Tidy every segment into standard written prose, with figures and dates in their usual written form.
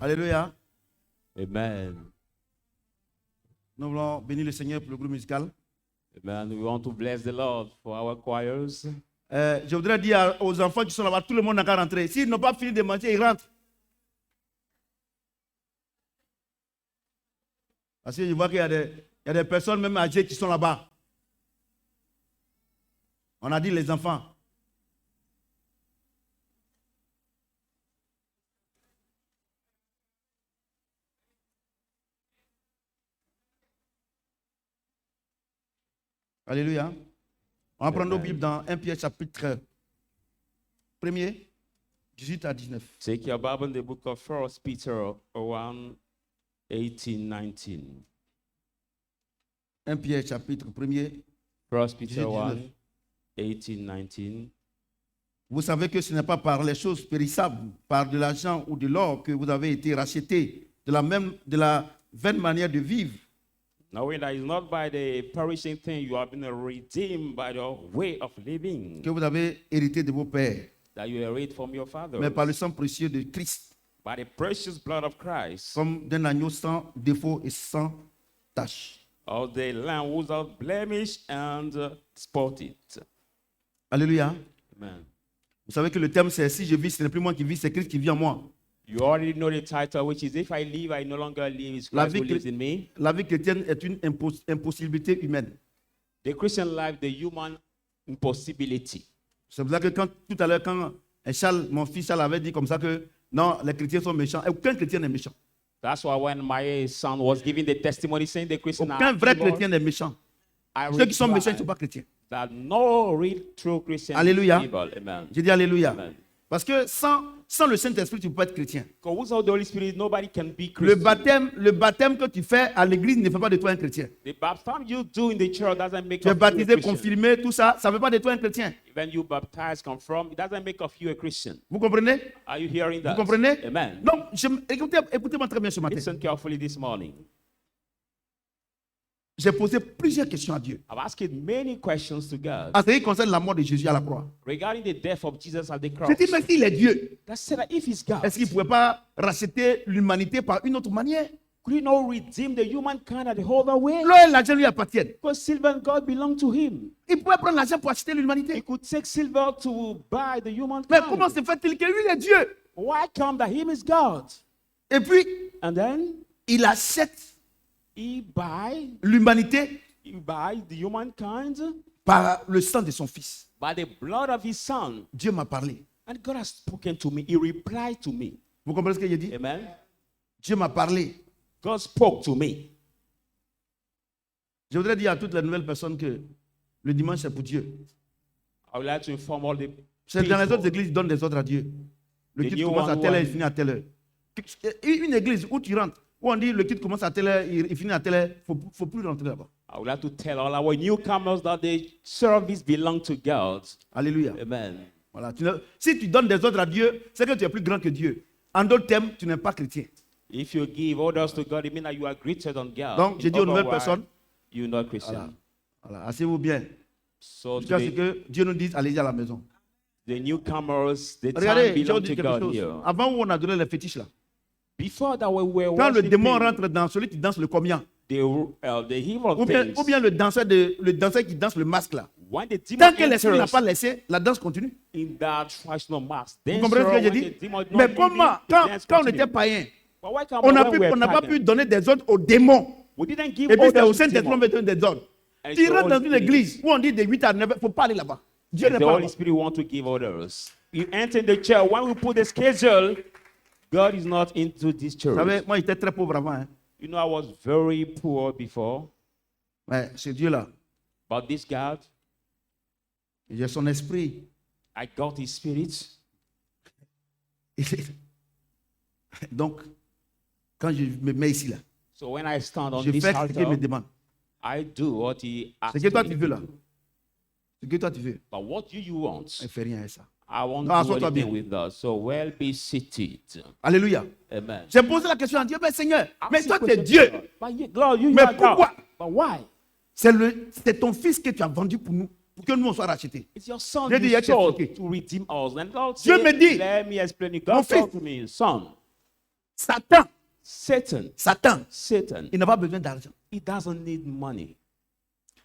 Alléluia. Amen. Nous voulons bénir le Seigneur pour le groupe musical. Amen. We want to bless the Lord for our choirs. Je voudrais dire aux enfants qui sont là-bas, tout le monde n'a qu'à rentrer. S'ils n'ont pas fini de manger, ils rentrent. Parce que je vois qu'il y a des personnes même âgées qui sont là-bas. On a dit les enfants. Alléluia. On va prendre nos Bibles dans 1 Pierre chapitre 1er, 18 à 19. Take your Bible in the book of 1 Peter 1, 18, 19. 1 Pierre chapitre 1er, 1 Peter 19. 1, 18, 19. Vous savez que ce n'est pas par les choses périssables, par de l'argent ou de l'or que vous avez été rachetés de la vaine manière de vivre. Knowing that it's not by the perishing thing you have been redeemed by the way of living Que vous avez hérité de vos pères, that you inherit from your father, mais par le sang précieux de Christ, by the precious blood of Christ, comme d'un agneau sans défaut et sans tache. of the Lamb without blemish and spotted. Alléluia. Amen. Vous savez que le thème c'est si je vis, ce n'est plus moi qui vis, c'est Christ qui vit en moi. You already know the title, which is If I live, I no longer live. It's La Christ who vie, lives in me. la vie chrétienne est une impossibilité humaine. The Christian life, the human impossibility. C'est pour ça que tout à l'heure, quand Charles, mon fils Charles avait dit comme ça que non, les chrétiens sont méchants, et aucun chrétien n'est méchant. That's why when my son was giving the testimony saying the Christian Aucun vrai chrétien n'est méchant. Ceux qui sont méchants, ils ne sont pas chrétiens. that no real true Christian Alléluia. is evil. Amen. J'ai dit Alléluia. Amen. Parce que sans le Saint-Esprit, tu ne peux pas être chrétien. Because without the Holy Spirit, nobody can be Le Christian. baptême que tu fais à l'église ne fait pas de toi un chrétien. The baptism you do in the church doesn't make Tu es of you a baptisé, Christian. confirmé, tout ça, ça ne fait pas de toi un chrétien. When you baptize, confirm, it doesn't make of you a Christian. Vous comprenez? Are you hearing Vous that? comprenez? Amen. Donc, écoutez-moi très bien ce matin. Listen carefully this morning. J'ai posé plusieurs questions à Dieu. I've asked many questions to God En ce qui concerne la mort de Jésus à la croix. regarding the death of Jesus at the cross. J'ai dit, mais s'il est Dieu, That said that if he's God, est-ce qu'il ne pouvait pas racheter l'humanité par une autre manière? could he not redeem the humankind at the other way? L'or et l'argent lui appartiennent. Because silver and gold belong to him. Il pouvait prendre l'argent pour acheter He l'humanité. could take silver to buy the Mais humankind. comment se fait-il que lui est Dieu? Why come that him is God? Et puis, And then il achète he buy l'humanité the humankind par le sang de son fils. by the blood of his son. Dieu m'a parlé. And God has spoken to me. He replied to me. Vous comprenez ce que j'ai dit? Amen. Dieu m'a parlé. God spoke to me. Je voudrais dire à toutes les nouvelles personnes que le dimanche c'est pour Dieu. I would like to inform all the C'est dans les autres people. églises, ils donnent des ordres à Dieu. Le The culte new commence à one telle heure, who il finit à telle heure. Une église où tu rentres, où on dit le culte commence à telle heure, il finit à telle heure, il ne faut plus rentrer là-bas. I would like to tell all our newcomers that the service belongs to God. Alléluia. Amen. Voilà. Si tu donnes des ordres à Dieu, c'est que tu es plus grand que Dieu. En d'autres termes, tu n'es pas chrétien. If you give orders to God, it means that you are greater than God. Donc, j'ai dit aux nouvelles Otherwise, personnes, you're not Christian. Voilà. Voilà. Asseyez-vous bien. So Jusqu'à ce today, que Dieu nous dise, allez-y à la maison. the newcomers, the time Regardez, je vais vous belongs dire to quelque God chose. here. Avant où on adorait les fétiches là. Before that, we were Quand le démon worshiping rentre dans celui qui danse le combien. the evil Ou bien things. le danseur qui danse le masque là. When the demon Tant que l'esprit n'a enters pas laissé, la danse continue. in that traditional mask, Vous then comprenez ce que j'ai when dit? the demon is not Mais leading, comment, the dance quand on continue. était païen, But why come on when n'a we were pas pagan, pu donner des ordres aux démons. we didn't give Et puis c'est orders au to Saint-Esprit demons. qu'on veut donner des ordres. And Tu it's the rentres dans Holy une Spirit. église où on dit de 8 à 9, il ne faut pas aller là-bas. Dieu n'est The pas Holy là-bas. Spirit want to give orders. You enter in the church. When we put the schedule, God is not into this Vous church. savez, moi j'étais très pauvre avant. Hein. You know, I was very poor before, Mais c'est Dieu là. but this God, J'ai son esprit. I got His Spirit. Donc, quand je me mets ici là, So when I stand on je this fais ce qu'il me altar, demande. I do what He asks Ce que toi me tu to veux là. do. Ce que toi tu veux. But what do you want? Ne fais rien à ça. I won't Non, do assois-toi anything bien. with that. So well be seated. Alléluia. Amen. J'ai posé la question à Dieu, mais Seigneur, mais Ask toi the tu es question, Dieu. But Lord, you Mais are God. pourquoi? But why? C'est ton fils que tu as vendu pour nous, pour que nous on soit rachetés. It's your son J'ai dit, you il y a sold expliqué. to redeem us. And Lord Dieu said, me dit, let me explain it. mon God fils, told to me, son, Satan, Satan, il n'a pas besoin d'argent. he doesn't need money.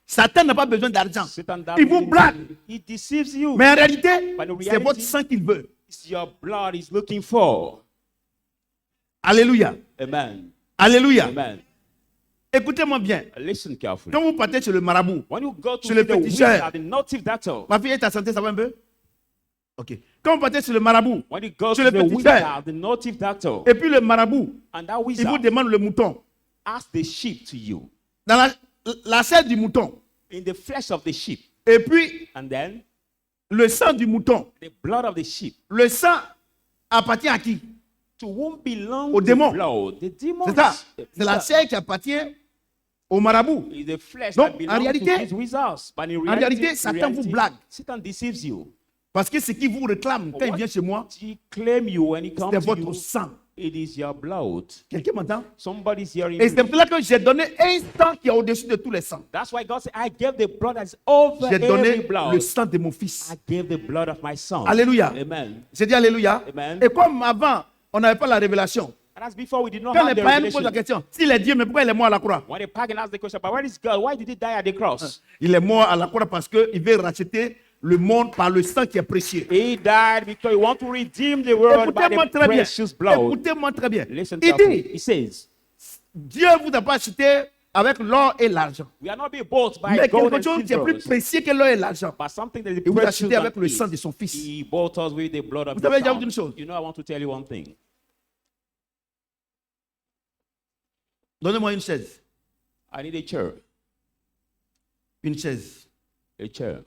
Satan n'a pas besoin d'argent. Satan Il doesn't vous need blague. money. He deceives you. Mais en réalité, But in c'est reality, votre sang qu'il veut. it's your blood he's looking for. Alléluia. Amen. Alléluia. Amen. Écoutez-moi bien. Listen carefully. Quand vous partez chez le marabout, When you go to Sur le see the féticheur. wizard, the native doctor, ma fille est à santé, ça va un peu? Ok. Quand vous partez chez le marabout, when you go Sur to le the féticheur. wizard, the native doctor, et puis le marabout, and that il vous wizard demande le mouton. asks the sheep to you, Dans la chair du mouton. in the flesh of the sheep, Et puis, and then le sang du mouton. the blood of the sheep. Le sang appartient à qui? To whom belongs Au the démon. blood? The demons. C'est ça. C'est la chair qui appartient au marabout. Is the flesh Donc, that en belongs réalité- to these wizards. But in réalité, Satan vous blague. Satan deceives you. Parce que ce qui vous réclame quand il vient chez moi, He claim you when he comes c'est to votre you. sang. It is your blood. Quelqu'un m'entend? Somebody's hearing Et you. c'est pour cela que j'ai donné un sang qui est au-dessus de tous les sangs. That's why God said, I gave the blood that is over J'ai every donné blood. le sang de mon fils. I gave the blood of my son. Alléluia. Amen. J'ai dit Alléluia. Amen. Et comme avant, on n'avait pas la révélation. And that's before we did not Quand have les the païens nous posent la revelation. question, s'il est Dieu, mais pourquoi il est mort à la croix? When the pagan asked the question, but where is God? Why did he die at the cross? Il est mort à la croix parce qu'il veut racheter le monde par le sang qui est précieux. He died because he wants to redeem the world by Écoutez-moi the très bien. precious blood. Écoutez-moi très bien. Listen Il carefully. dit, He says, Dieu vous a pas acheté avec l'or et l'argent. we are not being bought by Mais gold quelque and chose qui est plus silver, précieux que l'or et l'argent. but something that is Il vous a precious acheté avec than le it. sang de son fils. He bought us with the blood of Vous his savez, je vais vous son. dire une chose. You know, I want to tell you one thing. Donnez-moi une chaise. I need a chair. Une chaise. A chair.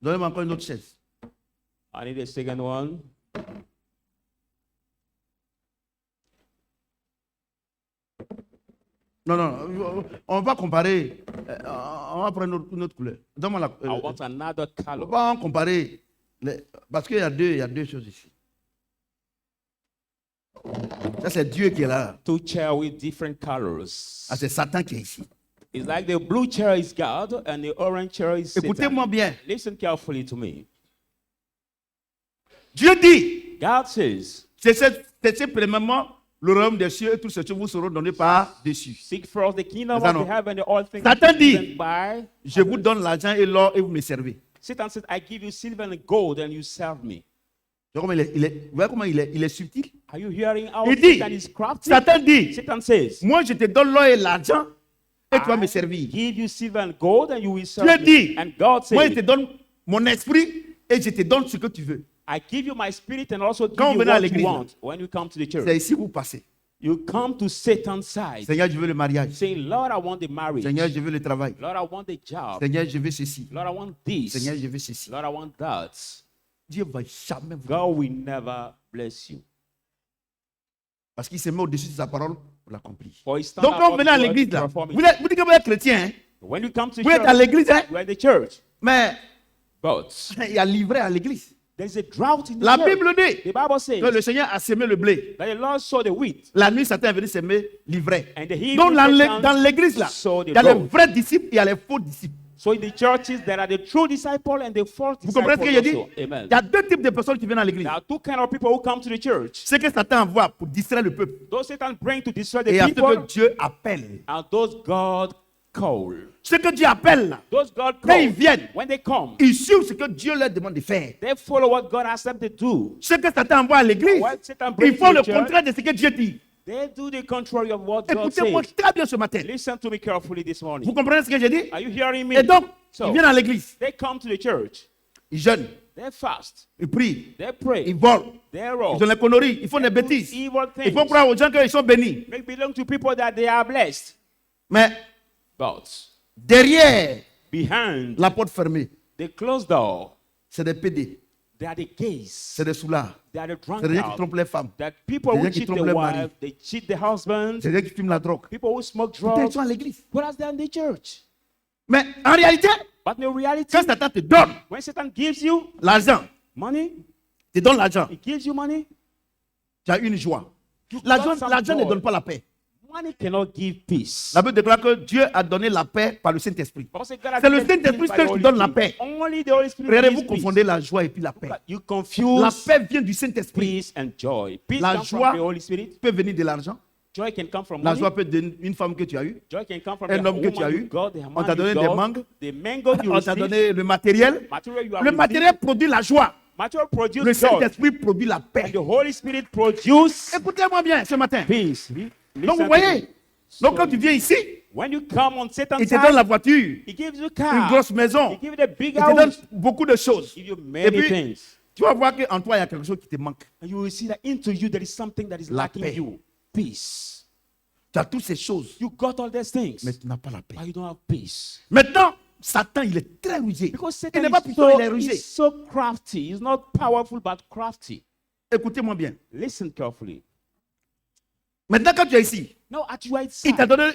Donnez-moi encore une autre chaise. I need a second one. Non, non, on va pas comparer. On va prendre une autre couleur. Donne-moi la. I want another On color. va pas comparer. Parce qu'il y a deux choses ici. Ça, c'est Dieu qui est là. Two chairs with different colors. Ah, c'est Satan qui est ici. It's like the blue chair is God and the orange chair is Satan. Écoutez-moi bien. Listen carefully to me. Dieu dit, God says, c'est premièrement le royaume des cieux et tout ce que vous seront donnés par-dessus. seek first the kingdom C'est ça, of non? the heaven and all things Satan dit, given by. Je vous donne l'argent et l'or et vous me servez. Satan said, I give you silver and gold and you serve me. Vous voyez comment il est subtil? Are you hearing how Il dit, Satan is crafty? Satan dit, Satan says, moi je te donne l'or et l'argent et tu vas me I servir. give you silver and gold and you will serve Dieu me. dit, And God moi je te says, donne mon esprit et je te donne ce que tu veux. I give you my spirit and also give Quand vous you venez à what l'église, you want. When you come to the C'est church, ici que vous passez. you come to Satan's side. Seigneur, je veux le mariage. Saying, Lord, I want the marriage. Seigneur, je veux le travail. Lord, I want the job. Seigneur, je veux ceci. Lord, I want this. Seigneur, je veux ceci. Lord, I want that. Dieu va jamais vous. God will never bless you. Parce qu'il se met au-dessus de sa parole pour l'accomplir. For he stand Donc quand vous above venez à the word l'église, to là, perform it. vous dites que vous êtes chrétien, hein? When you come to Vous êtes à church, l'église, hein? you are in the church. Mais But il y a livré à l'église. There's a drought in the La church. Bible dit The Bible says que le Seigneur a semé le blé. that the Lord saw the wheat. La nuit, Satan est venu semer l'ivraie. And the evening Donc, Satan dans l'église, là, saw the il y a les goat. vrais disciples et il y a les faux disciples. So in the churches, there are the true disciples and the false Vous comprenez ce que j'ai dit? disciples also. Amen. Il y a deux types de personnes qui viennent à l'église. There are two kind of people who come to the church. Ce que Satan envoie pour distraire le peuple. Those Satan bring to destroy the Et il y a ce people, que Dieu appelle. and those God call. Ce que Dieu appelle, là, Those God quand ils call, viennent, when they come, ils suivent ce que Dieu leur demande de faire. they follow what God asks them to do. Ce que Satan envoie à l'église, What Satan brings ils font to le the church, contraire de ce que Dieu dit. they do the contrary of what God Écoutez-moi says. très bien ce matin. Listen to me carefully this Vous morning. comprenez ce que j'ai dit? Are you hearing me? Et donc, So, ils viennent à l'église, they come to the church, ils jeûnent, they fast, ils prient, they pray, ils volent, they rob, ils ont les conneries, ils font des bêtises. evil Ils things, font croire aux gens qu'ils sont bénis. make belong to people that they are blessed. Mais But derrière behind la porte fermée, the closed door, c'est des PD, they are the gays, c'est des soulards, they are the c'est des gens qui drunkards, trompent les femmes, that people des who gens qui cheat trompent their leur mari. wife, they cheat their husbands, c'est des gens qui fument la drogue. people who smoke Pourtant, ils drugs. sont à l'église. What else they in the church? Mais en réalité, But in reality, quand Satan te donne when Satan gives you l'argent, money, te donne l'argent, he gives you money. tu as une joie. You got L'argent some l'argent ne joy. donne pas la paix. Money cannot give peace. La Bible déclare que Dieu a donné la paix par le Saint-Esprit. Bible says God has C'est le given Saint-Esprit peace by seul the qui Holy donne la Spirit. paix. Only the Holy Spirit Regardez, gives vous peace. confondez la joie et puis la paix. You La confuse paix vient du Saint-Esprit. peace and joy. Peace La comes joie from the Holy Spirit. peut venir de l'argent. Joy can come from La money. joie peut venir d'une femme que tu as eue. Joy can come from Un the homme que tu as woman eu. you got, the On man t'a donné you des got, mangues. the mango you On t'a received, donné le matériel. material you have Le received. matériel produit la joie. Material produce Le joy. Saint-Esprit produit la And paix. the Holy Spirit produce Écoutez-moi bien ce matin. peace. Donc Listen vous to voyez, me. donc quand tu viens ici, When you come on Satan's il te donne la side, voiture, he gives you a une car. grosse maison, He gives you a big il te donne house. beaucoup de choses. He gives you Et many puis, things. tu vas voir qu'en toi, il y a quelque chose qui te manque. And you will see that into you there is something that is La lacking paix. you. Peace. Tu as toutes ces choses, You got all these things, mais tu n'as pas la paix. but you don't have peace. Maintenant, Satan, il est très rusé. Because Il Satan n'est pas is puissant, so, il est rusé. he's so crafty. He's not powerful, but crafty. Écoutez-moi bien. Listen carefully. Maintenant, quand tu es ici, Now, at your il t'a side, donné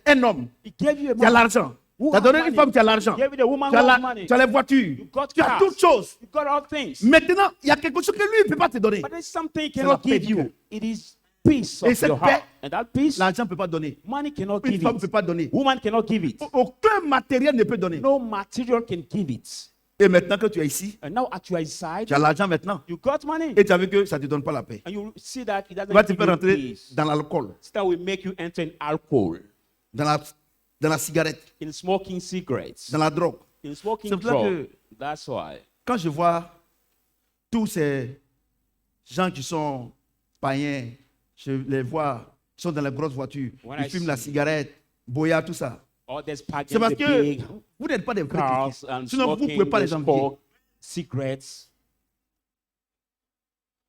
un homme he gave you a qui a man. l'argent. Who Il t'a has donné une money? femme qui a l'argent. He gave you the woman Tu who as, has money. tu as les voitures. You got Tu as cars. toutes choses. You got all things. Maintenant, il y a quelque chose que lui ne peut pas te donner. But there's something he la cannot paix give du cœur. you. It is peace Et of cette your paix, heart. And that peace, L'argent ne peut pas donner. money cannot Une give femme ne peut it. pas donner. Woman cannot give it. Aucun matériel ne peut donner. No material can give it. Et maintenant que tu es ici, And now at your side, tu as l'argent maintenant. you got money. Et tu as vu que ça ne te donne pas la paix. And you see that it Tu vas doesn't te give faire you rentrer peace. dans l'alcool, That will make you enter in alcohol, dans la cigarette, in smoking cigarettes, dans la drogue. in smoking C'est pour ça drugs. que That's why. quand je vois tous ces gens qui sont païens, je les vois, ils sont dans les grosses voitures, When ils I fument la see- cigarette, boya, tout ça. All these C'est pagans, parce the que big vous n'êtes pas des vrais cars chrétiens. and Sinon, vous ne pouvez smoking pas the les envier. smoke cigarettes.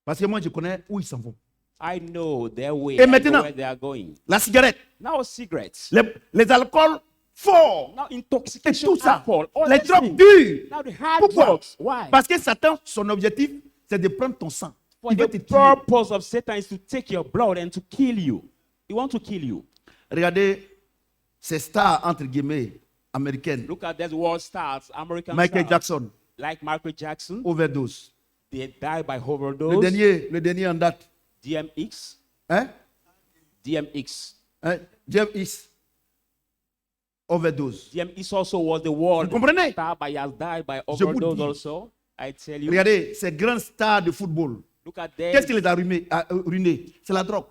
Parce que moi, je connais où ils s'en vont. I know their way. Et I know maintenant- where they are going. La cigarette, Now cigarettes. les alcools forts, Now et intoxication, tout ça, alcohol, all les these drogues things. dures. Now the hard Pourquoi? drugs. Why? Parce que Satan, son objectif, c'est de prendre ton sang. For Il veut the te tuer. purpose of Satan is to take your blood and to kill you. He wants to kill you. Regardez ces stars, entre guillemets, américaines. Look at these world stars, American Michael stars, Jackson, like Michael Jackson. overdose. They die by Le overdose. dernier en date. DMX. Hein? DMX. Hein? Jeff Is. Overdose. DMX also was the world Vous comprenez? star, but he has died by Je vous overdose dis. also. I tell you. Regardez ces grands stars de football. Look at Qu'est-ce qui this. les a ruinés? C'est la drogue.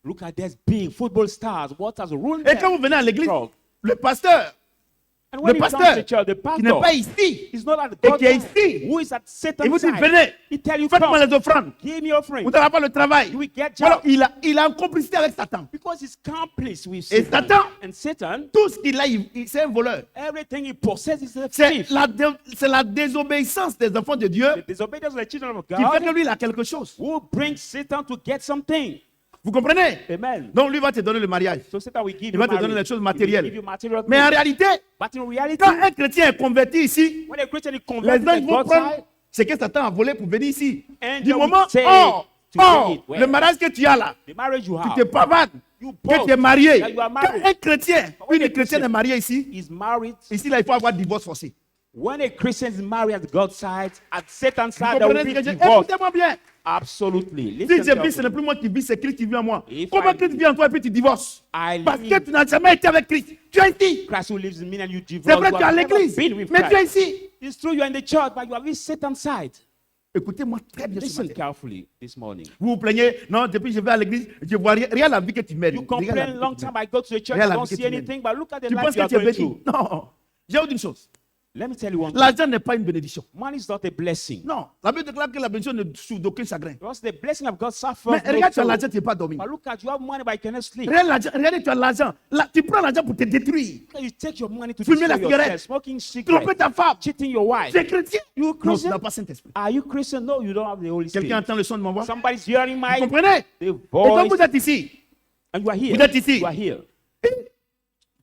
Look at these big football stars. What has ruined Et quand them? vous venez à l'église, Drug. le pasteur And when le he comes to pasteur church, the qui n'est pas pastor ici, is not at et God's qui est side, ici, who is at il Satan's vous dit, side. venez, He tell you, faites-moi come, les offrandes. give me offering. Vous n'allez pas le travail. You will get Voilà, job. il a en complicité avec Satan. Because he's complice with Et Satan. Satan, And Satan, tout ce qu'il a, c'est un voleur. everything he possesses is a C'est thief. c'est la désobéissance des enfants de Dieu The disobedience of the children of qui fait que God lui, il a quelque chose. who brings Satan to get something. Vous comprenez? Amen. Donc, lui va te donner le mariage. So Satan will give Il you va te donner marriage. les choses He will matérielles. give you material Mais en things. réalité, But in reality, quand un chrétien est converti ici, when a Christian is les converted anges to vont God's prendre side, ce que Satan a volé pour venir ici. Angel Du will moment, take oh, to take it. Where? le mariage que tu as là, the marriage you tu have, te pavanes, you que boast tu es marié. that you are Quand married. un chrétien, when une a chrétienne Christian est mariée ici, is married, ici là, il faut avoir divorce forcé. When a Christian is married at God's side, at Satan's Vous side, there will comprenez ce be que je dis? divorce. Écoutez-moi bien. Absolutely. Si Listen je vis, ce carefully. n'est plus moi qui vis, c'est Christ qui vit en moi. If Comment I- Christ vit en toi et puis tu divorces? I Parce que live- tu n'as jamais été avec Christ. Tu es ici. Christ who lives in me and you C'est divorce. vrai, You tu es à have never l'église. been with Mais tu es Christ. ici. It's true you're in the church, but you are with Satan's side. Écoutez-moi très bien ce Listen matin. carefully this morning. Vous vous plaignez, non, depuis que je vais à l'église, je vois rien, rien la vie que tu mènes. You Regarde la complain vie long que tu time, mènes. I go to the church, I Regarde la don't vie que see tu mènes. anything, but look at the Tu life penses you que are tu es going béni? through. Non. J'ai une chose. Let me tell you one thing. L'argent n'est pas une bénédiction. Money is not a blessing. Non. La Bible déclare que la bénédiction ne souffre d'aucun chagrin. Because the blessing of God suffers. Mais no regarde, tu as sorrow. l'argent, tu n'es pas dormi. But look at you have money, but you cannot sleep. Regardez, tu as l'argent. Là, tu prends l'argent pour te détruire. You take your money to Fumer la destroy cigarette. yourself, smoking Tromper cigarettes, ta femme. cheating your wife. Tu es chrétien. You Non, tu Christian? n'as pas Saint-Esprit. Are you Christian? No, you don't have the Holy Quelqu'un Spirit. entend le son de ma voix? Somebody's hearing Vous my comprenez? the Et voice, donc vous êtes ici. and you are here. Vous êtes ici. You are here.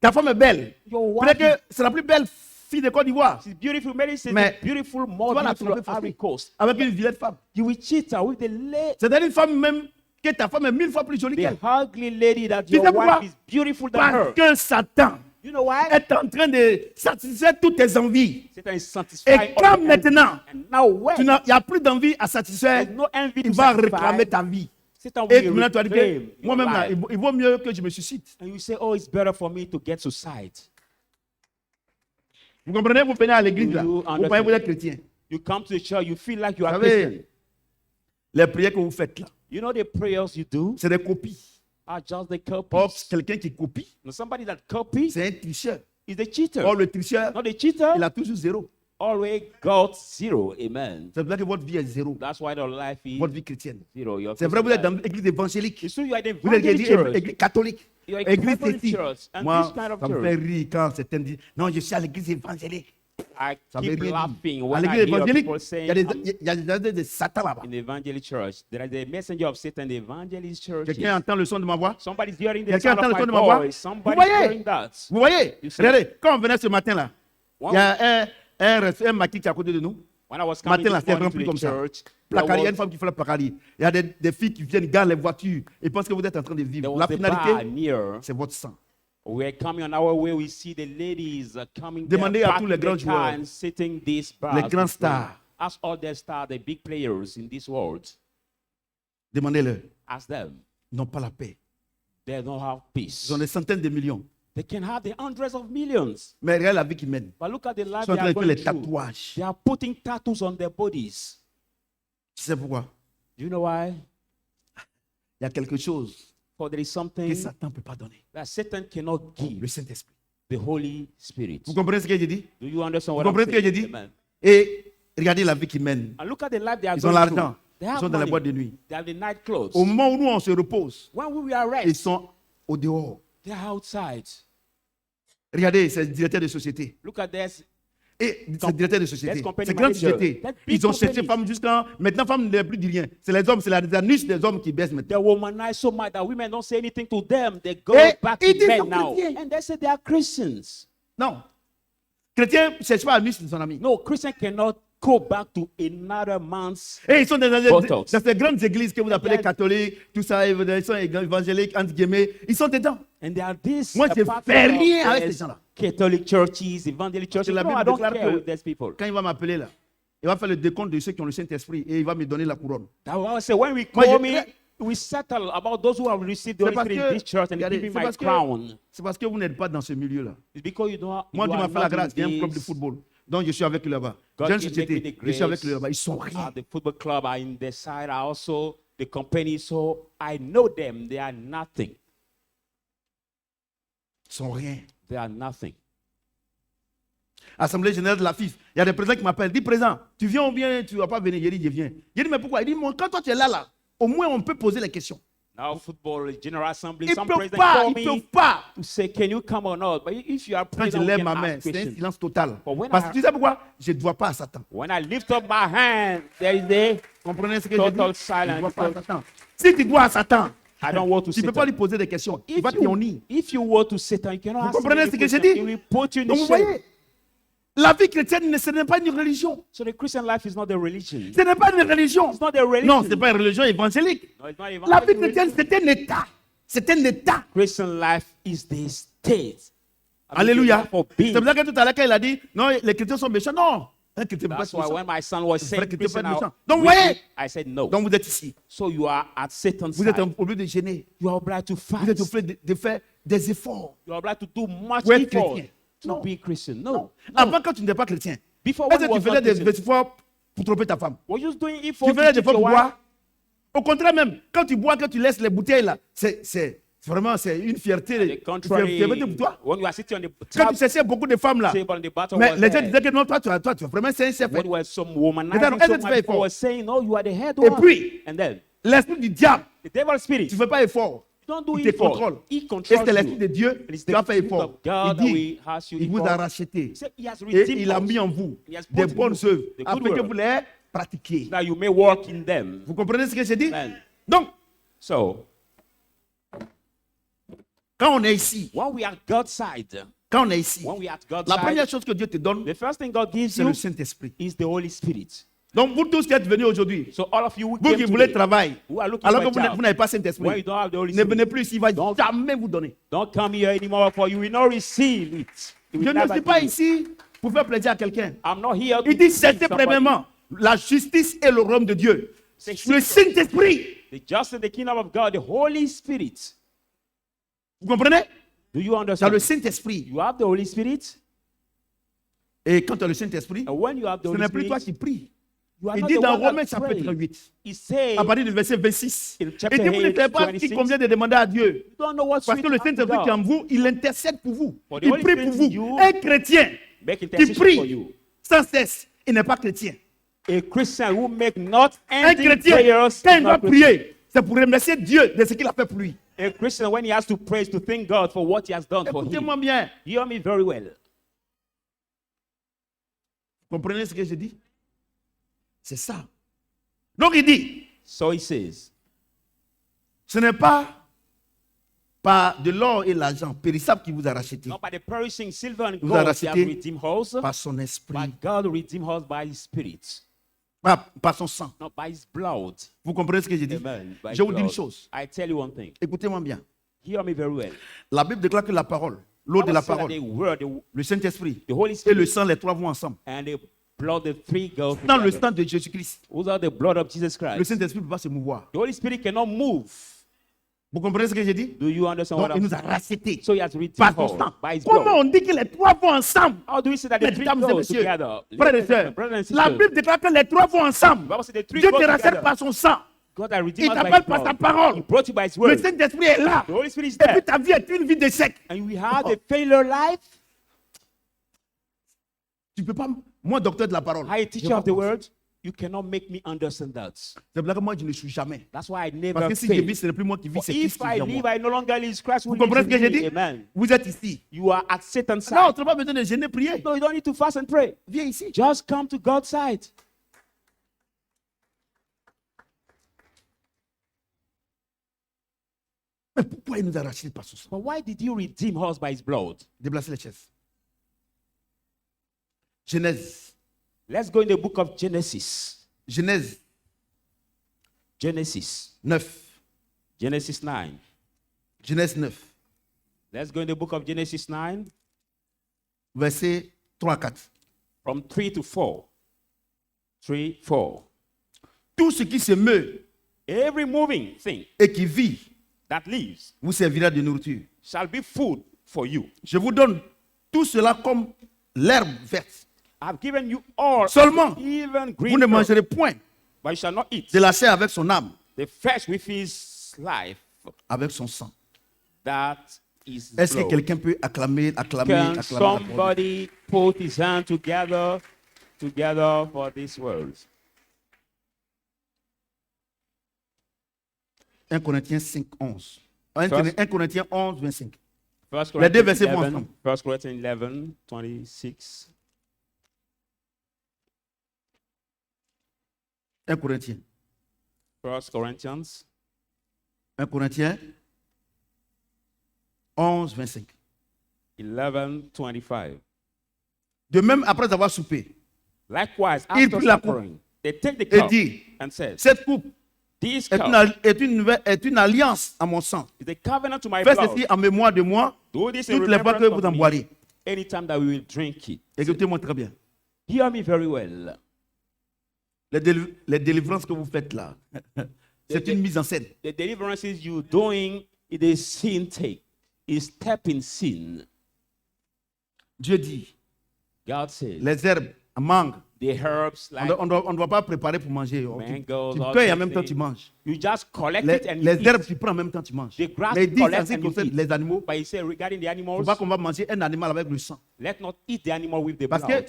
Ta femme est belle. Your Peut-être wife que c'est la plus belle fille de Côte d'Ivoire. is beautiful. Maybe she's Mais a beautiful, Tu more vas la beautiful tromper of Ivory facile. Coast. Avec une vilaine femme. You will cheat her with the lady, C'est-à-dire une femme même que ta femme est 1000 fois plus jolie the qu'elle. ugly lady that Tu your sais pourquoi? wife is beautiful than Parce her. que Satan You know why? est en train de satisfaire toutes tes envies. Satan is satisfying Et quand all your envy. maintenant, And now when il n'y a plus d'envie à satisfaire, there's no envy il to va satisfy, réclamer ta vie. Satan Et will maintenant, tu as dit reclaim que your moi-même, là, life. il vaut mieux que je me suscite. And you say, oh, it's better for me to get suicide. Vous comprenez? Vous venez à l'église, là. You Vous understand? croyez que vous êtes chrétien. You come to the church, you feel like you Vous are Christian. savez, les prières que vous faites là, You know the prayers you do c'est des copies. are just the Or, copies. quelqu'un qui copie, Now, somebody that copies c'est un tricheur. is the cheater. Or, le tricheur, Not the cheater, il a toujours zéro. always got zero. Amen. C'est vrai que votre vie est zéro. That's why the life is Votre vie chrétienne. zero. Your C'est vrai, vous êtes Christian dans l'église évangélique. life. It's true, you are the Vous êtes evangelic church. église catholique. You are a Église Catholic ici. church. And Moi, this kind of ça me fait church, rire quand certains disent non, je suis à l'église évangélique. I Ça veut keep rien laughing dire. À when I l'église hear évangélique, people il saying, y a des, I'm il y a des Satan là-bas. in the evangelic church. There is a messenger of Satan, the evangelist church. Quelqu'un entend le son de ma voix? Somebody's hearing the Quelqu'un sound entend of le son de my ma voix? voice. Vous Somebody's voyez? hearing that. Vous voyez? You see? Regardez, quand on venait ce matin là, Wow. il y a un maquis qui est à côté de nous. When I was coming Matin là, this c'est morning rempli to comme the ça. church, there Placari, il y a une was, femme qui fait la placari. Il y a des filles qui viennent garer les voitures et pensent que vous êtes en train de there vivre. was La a bar finalité, near. c'est votre sang. We're coming on our way. We see the ladies coming Demandez there, à tous les parking grands the car joueurs, and sitting these bars. les grands to pray. stars. Ask all the stars, the big players in this world. Demandez-leur. Ask them. Ils n'ont pas la paix. They don't have peace. Ils ont des centaines de millions. They can have the hundreds of millions. Mais regarde la vie qu'ils mènent. But look at the life Ils sont en they train are de faire going les through. tatouages. They are putting tattoos on their bodies. Tu sais pourquoi? Do you know why? Il y a quelque chose For there is que something Satan ne peut pas donner. that Satan cannot Le give. Saint-Esprit. The Holy Spirit. Vous comprenez ce que j'ai dit? Do you understand what Vous I'm comprenez ce que j'ai saying? dit? Amen. Et regardez la vie qu'ils mènent. And look at the life they are Ils ont going through. l'argent. They Ils have sont dans les money. boîtes de nuit. They have the night clothes. Au moment où nous, on se repose, When we are ils rest, sont au dehors. they are outside. Regardez, c'est le directeur de société. Look at this. Et c'est le directeur de société. Let's compare C'est the grande manager. société. That big Ils ont cherché company. femmes jusqu'à... Maintenant, femmes ne plus dit rien. C'est les hommes, c'est la niche des hommes qui baissent maintenant. They womanize so much that women don't say anything to them. They go Eh, back ils to disent men sont now. chrétiens. And they say they are Christians. Non. Chrétien ne cherche pas à niche de son ami. No, Christian cannot go back to another man's. Et ils sont dans Botox. ces grandes églises que vous appelez Yeah. catholiques, tout ça, ils sont évangéliques, entre guillemets. Ils sont dedans. And there are these Moi, je apart fais from rien avec there's ces gens-là. Catholic churches, evangelical churches. que la No, Bible I don't déclare care que- with these people. Quand il va m'appeler là, il va faire le décompte de ceux qui ont le Saint-Esprit et il va me donner la couronne. That's why I say when we Moi, call je- me, we settle about those who have received the C'est Holy parce Spirit in this church que, and regardez, give me c'est my parce crown. c'est parce que vous n'êtes pas dans ce milieu-là. It's because you don't. Moi, you Dieu are m'a fait la not in grâce. Il y a un club de this- football. Donc, je suis avec eux là-bas. God J'ai une gave me société. the Je suis avec grace. eux là-bas. Ils sont rien. The football club are in the side. I also the company, so I know them. They are nothing. Ils sont rien. They are nothing. Assemblée générale de la FIF. Il y a des présidents qui m'appellent. Dis président, tu viens ou bien tu ne vas pas venir? Je dis, je viens. Je dis, mais pourquoi? Il dit, quand toi tu es là, au moins on peut poser les questions. Now football general assembly. Ils Some ne peuvent president pas. call Ils ne me peuvent pas. to say, can you come or not? But if you are Quand je president, we lève can ma ask main, c'est un questions. silence total. But when Parce I- que tu sais pourquoi? Je ne dois pas à Satan. When I lift up my hand, there is a Comprenez ce que je dis? total Je ne dois silence. pas à Satan. Si tu dois à Satan, I don't want to tu ne peux sit pas lui poser des questions. Il va te nier. If you were to Satan, you cannot Vous ask him comprenez any ce que je question. dis? He will put you in Donc the vous shame. voyez, la vie chrétienne, ce n'est pas une religion. So the Christian life is not a religion. Ce n'est pas une religion. It's not a religion. Non, ce n'est pas une religion évangélique. No, it's not even La a vie religion. chrétienne, c'est un état. C'est un état. Christian life is the state Alléluia. For C'est being. pour ça que tout à l'heure, quand il a dit, non, les chrétiens sont méchants. Non, un chrétien ne peut pas That's être why méchant. when my son was saying Vrai chrétien Christian peut pas être are méchant. Donc, wicked, voyez, I said no. donc vous êtes ici. So you are at Satan's Vous êtes side. au lieu de gêner. You are obliged to Vous êtes fast. obligé de faire des efforts. You are obliged to do much Pour être effort chrétien. to Non. be Christian. No. Avant, quand tu n'étais pas chrétien, Before est-ce when que you tu was faisais not des Christian, efforts pour tromper ta femme? were you doing Tu effort to faisais des cheat efforts your pour wife? boire? Au contraire même, quand tu bois, quand tu laisses les bouteilles là, c'est vraiment c'est une fierté. The Une contrary, fierté pour toi. when you are sitting on the Quand top tu cherchais beaucoup de femmes là, table and the battle mais was les gens there, disaient que non, toi, tu es vraiment c'est un chef. when was some Maintenant, womanizing, est-ce que so tu fais my people effort? was saying, no, you are the head Et one. puis, And then, l'esprit du diable, the devil's spirit, tu ne fais pas effort. don't do Il te effort. contrôle. He Et controls c'est l'esprit de you. Dieu It is qui the a fait spirit effort. of God that Il dit, will has you il vous a effort. racheté. He said he has Et redeemed il a us. mis en vous He has des put in bonnes you œuvres the good afin que work. vous les pratiquiez. Now you may walk in them. Vous comprenez ce que j'ai dit? Amen. Donc, So, quand on est ici, when we are God's side, quand on est ici, when we are at God's la première side, chose que Dieu te donne, the first thing God gives c'est you le Saint-Esprit. is the Holy Spirit. Donc, vous tous qui êtes venus aujourd'hui, So all of you who vous came qui voulez today, travailler, who are looking alors for que a vous job, n'avez pas when you Saint-Esprit, don't have the Holy ne venez Spirit, plus ici, il va jamais vous donner. don't come here anymore, for you will not receive it. He will Je ne never suis pas give it. ici pour faire plaisir à quelqu'un. I'm not here to Il dit, please cherchez somebody. premièrement la justice et le royaume de Dieu. C'est Le Saint-Esprit. The just in the kingdom of God, the Holy Spirit. Vous comprenez? Do you Tu as understand? le Saint-Esprit. You have the Holy Spirit, Et quand tu as le Saint-Esprit, and when you have the ce Holy n'est plus toi Spirit, qui pries. you are Il not dit the dans one that Romains chapitre pray. 8, He says, à partir du verset 26, in il chapter dit, vous ne 8, savez pas 26, qui convient de demander à Dieu. you don't know what's Parce que le sweet unto Saint-Esprit qui est en God. vous, il intercède pour vous. For the Il Holy prie Spirit pour vous. in you, Un chrétien make qui intercession for prie you. sans cesse, il n'est pas chrétien. A Christian who make not Un ending chrétien, prayers quand is il doit not Christian. prier, c'est pour remercier Dieu de ce qu'il a fait pour lui. A Christian, when he has to praise, to thank God for what he has done for Écoutez-moi him. bien. Hear me very well. Comprenez ce que je dis? C'est ça. Donc il dit, So he says, ce n'est pas par de l'or et l'argent périssable qui vous a racheté, not by the perishing silver and Vous a gold he has racheté redeemed us, par son esprit, but God redeemed us by his spirit, par son sang. not by his blood. Vous comprenez ce que je dis? Amen. By Je vous his dis une blood. chose. I tell you one thing. Écoutez-moi bien. Hear me very well. La Bible déclare que la parole, l'eau de la Bible said that parole, the word, le Saint-Esprit the Holy et le Spirit, sang, les trois vont ensemble. and the blood, the three go Dans le together. sang de Jésus-Christ, Without the blood of Jesus le Christ, Saint-Esprit ne peut pas se mouvoir. the Holy Spirit cannot move. Vous comprenez ce que j'ai dit? Do you understand Donc, what il I'm nous a saying? rachetés So he has redeemed par son us sang. by his Comment blood. on dit que les trois vont ensemble? How do we say that the three Mesdames et go messieurs, together? frères et Ladies and sœurs, brothers and la sisters, Bible déclare que les trois vont ensemble. the Bible said the three Dieu go te rachète together. par son sang. God has Il redeemed us by t'appelle his par sa blood. parole. He brought you by his Le word. Saint-Esprit est là. The Holy Spirit is Et puis there. ta vie est une vie d'échec. And we have a failure life. Tu peux pas. Moi, docteur de la parole. I, a je teacher peux of the pas. word, you cannot make me understand that. C'est pour ça que moi, je ne suis jamais. That's why I never Parce que si je fail. vis, ce n'est plus moi qui vis, For c'est Christ if qui I vit en live, moi. I no longer live. Christ Vous will live comprenez ce que in j'ai me. dit? Amen. Vous êtes ici. You are at Satan's Non, side. tu n'as pas besoin de gêner, prier. No, you don't need to fast and pray. Viens ici. Just come to God's side. Mais pourquoi il nous a rachetés par son sang? But why did you redeem us by his blood? Déplacez les chaises. Genèse. Let's go in the book of Genesis. Genèse Genesis. 9. Genesis 9. Genèse 9. Let's go in the book of Genesis 9 Versets 3 à 4. from 3 to 4. 3, 4. Tout ce qui se meut Every moving thing et qui vit that lives vous servira de nourriture. shall be food for you. Je vous donne tout cela comme l'herbe verte. I've given you all, Seulement, even vous green ne herb, mangerez point but you shall not eat de la chair avec son âme, the flesh with his life. avec son sang. That is Est-ce que blood. quelqu'un peut acclamer Can la parole? somebody put his hand together for this world? 1 Corinthiens 5, 11. 1 Corinthiens 11, 25. First Les deux Corinthians versets vont 11, ensemble. 1 Corinthians 11, 26. 1 Corinthiens. 1 Corinthians 1 Corinthiens 11, 25. 11, 25. De même, après avoir soupé, Likewise, Il after prit la coupe suffering, they take the et cup dit, and said, cette coupe This est cup est une alliance à mon sang. is a covenant to my Faites blood. ceci en mémoire de moi Do this in toutes les fois que remembrance vous en of me boirez. anytime that we will drink it. Écoutez-moi très bien. Hear me very well. Les délivrances que vous faites là, c'est une mise en scène. The deliverances you're doing is a sin take. Is step in sin. Dieu dit, God says les herbes, mangue. the herbs like On ne doit pas préparer pour manger. mangoes, Tu all cueilles en those même temps, tu things. manges. You just collect Les, it and you les eat. herbes, tu prends en même temps, tu manges. The grass Mais il dit, collect c'est and you concerne eat. les animaux, But he said regarding the il ne animals, faut pas qu'on va manger un animal avec le sang. let not eat the animal with the Parce blood.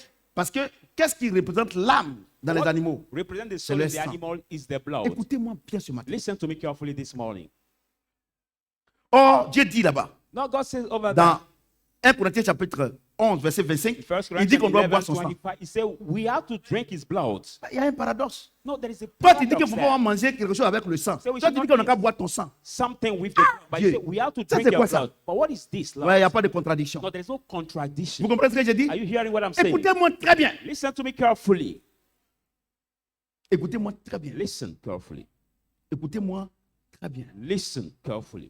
que qu'est-ce qui représente l'âme dans les What animaux? represent the C'est soul le of the sang. animal is the blood. Écoutez-moi bien ce matin. Listen to me carefully this morning. Or, Dieu dit là-bas, Now God says over dans there, 1 Corinthiens chapitre 11, verset 25, First il dit qu'on doit Corinthians boire son 11, sang. 25, he said we have to drink his blood. Il y a un paradoxe. No, there is a Toi, tu dis qu'il paradox faut there. pas manger quelque chose avec le sang. So we Toi, should tu dis not qu'on n'a eat qu'à boire ton sang. something with the blood. But he Dieu. said we have to Ça, drink c'est your quoi ça? blood. But what is this, Lord? Ouais, il n'y a pas de contradiction. No, there is no contradiction. Vous comprenez ce que j'ai dit? Are you hearing what I'm saying? Écoutez-moi très bien. Listen to me carefully. Écoutez-moi très bien. Listen carefully. Écoutez-moi très bien. Listen carefully.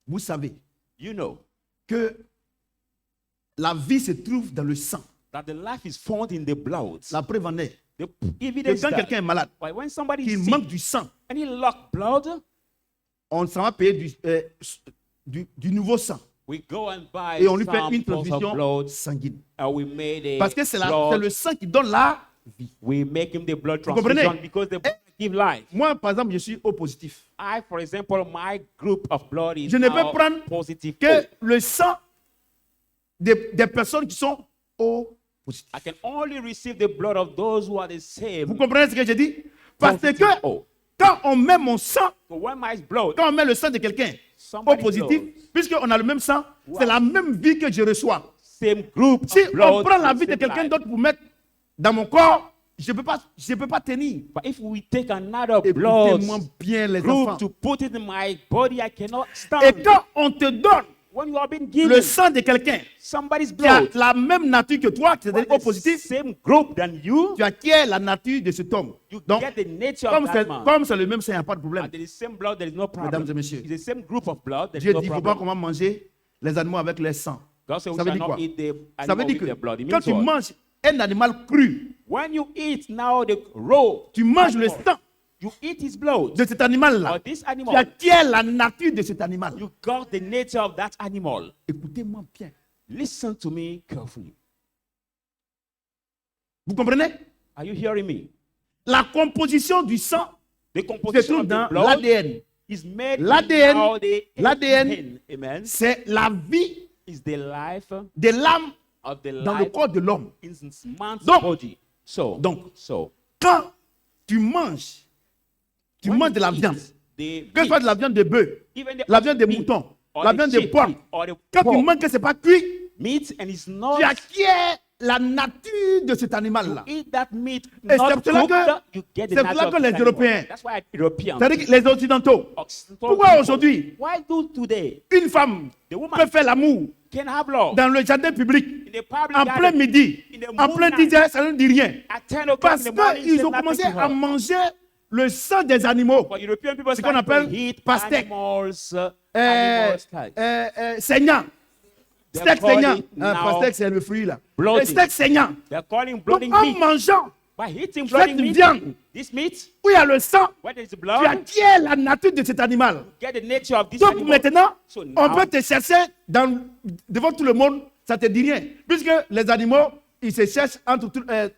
Vous savez You know que la vie se trouve dans le sang. that the life is found in the blood. La preuve en est The que evidence quand that quelqu'un est malade, when somebody qu'il is manque sick du sang, and he lack blood, on s'en va payer du nouveau sang. we go and buy Et on lui fait une samples of transfusion blood sanguine. and we made a Parce que c'est blood. le sang qui donne la vie. We make him the blood Vous comprenez? transfusion because the blood give life. Moi, par exemple, je suis O positif. I, for example, my group of blood is Je ne peux now prendre positive. que le sang des personnes qui sont O positif. I can only receive the blood of those who are the same. Vous comprenez ce que je dis? Parce Positive que O. quand on met mon sang, So when my blood, quand on met le sang de quelqu'un O somebody's positif, blood, puisqu'on a le même sang, c'est la même vie que je reçois. same group Si of blood, on prend la vie de same quelqu'un life. d'autre pour mettre dans mon corps, je ne peux pas tenir. But if we take another blood Écoutez-moi bien, les group enfants. to put it in my body, I cannot Et stand. quand on te donne When you have been le given sang de quelqu'un somebody's qui a blood, la même nature que toi, c'est-à-dire O the positif, same group than you, tu acquiers la nature de cet homme. you Donc, get the nature comme of that c'est man. comme c'est le même sang, il n'y a pas de problème. And there is same blood, there is no problem. Mesdames et messieurs, It's the same group of blood, there is Dieu no dit, il ne faut pas problem. qu'on va manger les animaux avec leur sang. God said we Ça veut shall dire not quoi? eat the Ça veut animal dire with que the blood. It quand means tu what? manges un animal cru, When you eat now the raw, tu manges le animal, sang you eat his blood. de cet animal-là. Or this Tu animal, acquiers la nature de cet animal. you got the nature of that animal. Écoutez-moi bien. Listen to me carefully. Vous comprenez? Are you hearing me? La composition du sang The se composition trouve of the dans blood l'ADN. is made L'ADN, how the l'ADN, amen, c'est la vie is the life de l'âme of the dans le life corps de l'homme. in man's Donc- body. So, donc, Quand tu manges when de la you viande, eat the que ce soit de la viande de bœuf, even the la viande de meat, mouton, or la the viande de sheep porc, meat, or the quand tu pork manges que ce n'est pas cuit, meat and it's not tu acquiers la nature de cet animal-là. eat that meat Et not c'est pour cela cooked, que- you get the c'est pour nature cela of que this les animal. Européens, That's why Europeans, c'est-à-dire les Occidentaux, Occidental pourquoi people, aujourd'hui why do today une femme the woman peut faire l'amour can have love dans le jardin public in the public en garden plein midi, in the en plein moonlight, 10 heures, ça ne dit rien. at 10 o'clock Parce in the morning, qu'ils there's ont nothing commencé to à her. manger le sang des animaux, For European people, ce qu'on start to appelle eat pastèque. animals, animals like. saignant. They're Steak calling saignant. it Ah, now pastèque, c'est le fruit là. bloody. Le steak saignant. They're calling Donc, bloody en meat. mangeant, By eating bloody cette meat, viande this meat, où il y a le sang, where there is tu blood, acquiers la nature de cet animal. get the nature of this Donc animal. maintenant, So on now- peut te chercher devant tout le monde, ça te dit rien. Puisque les animaux, ils se cherchent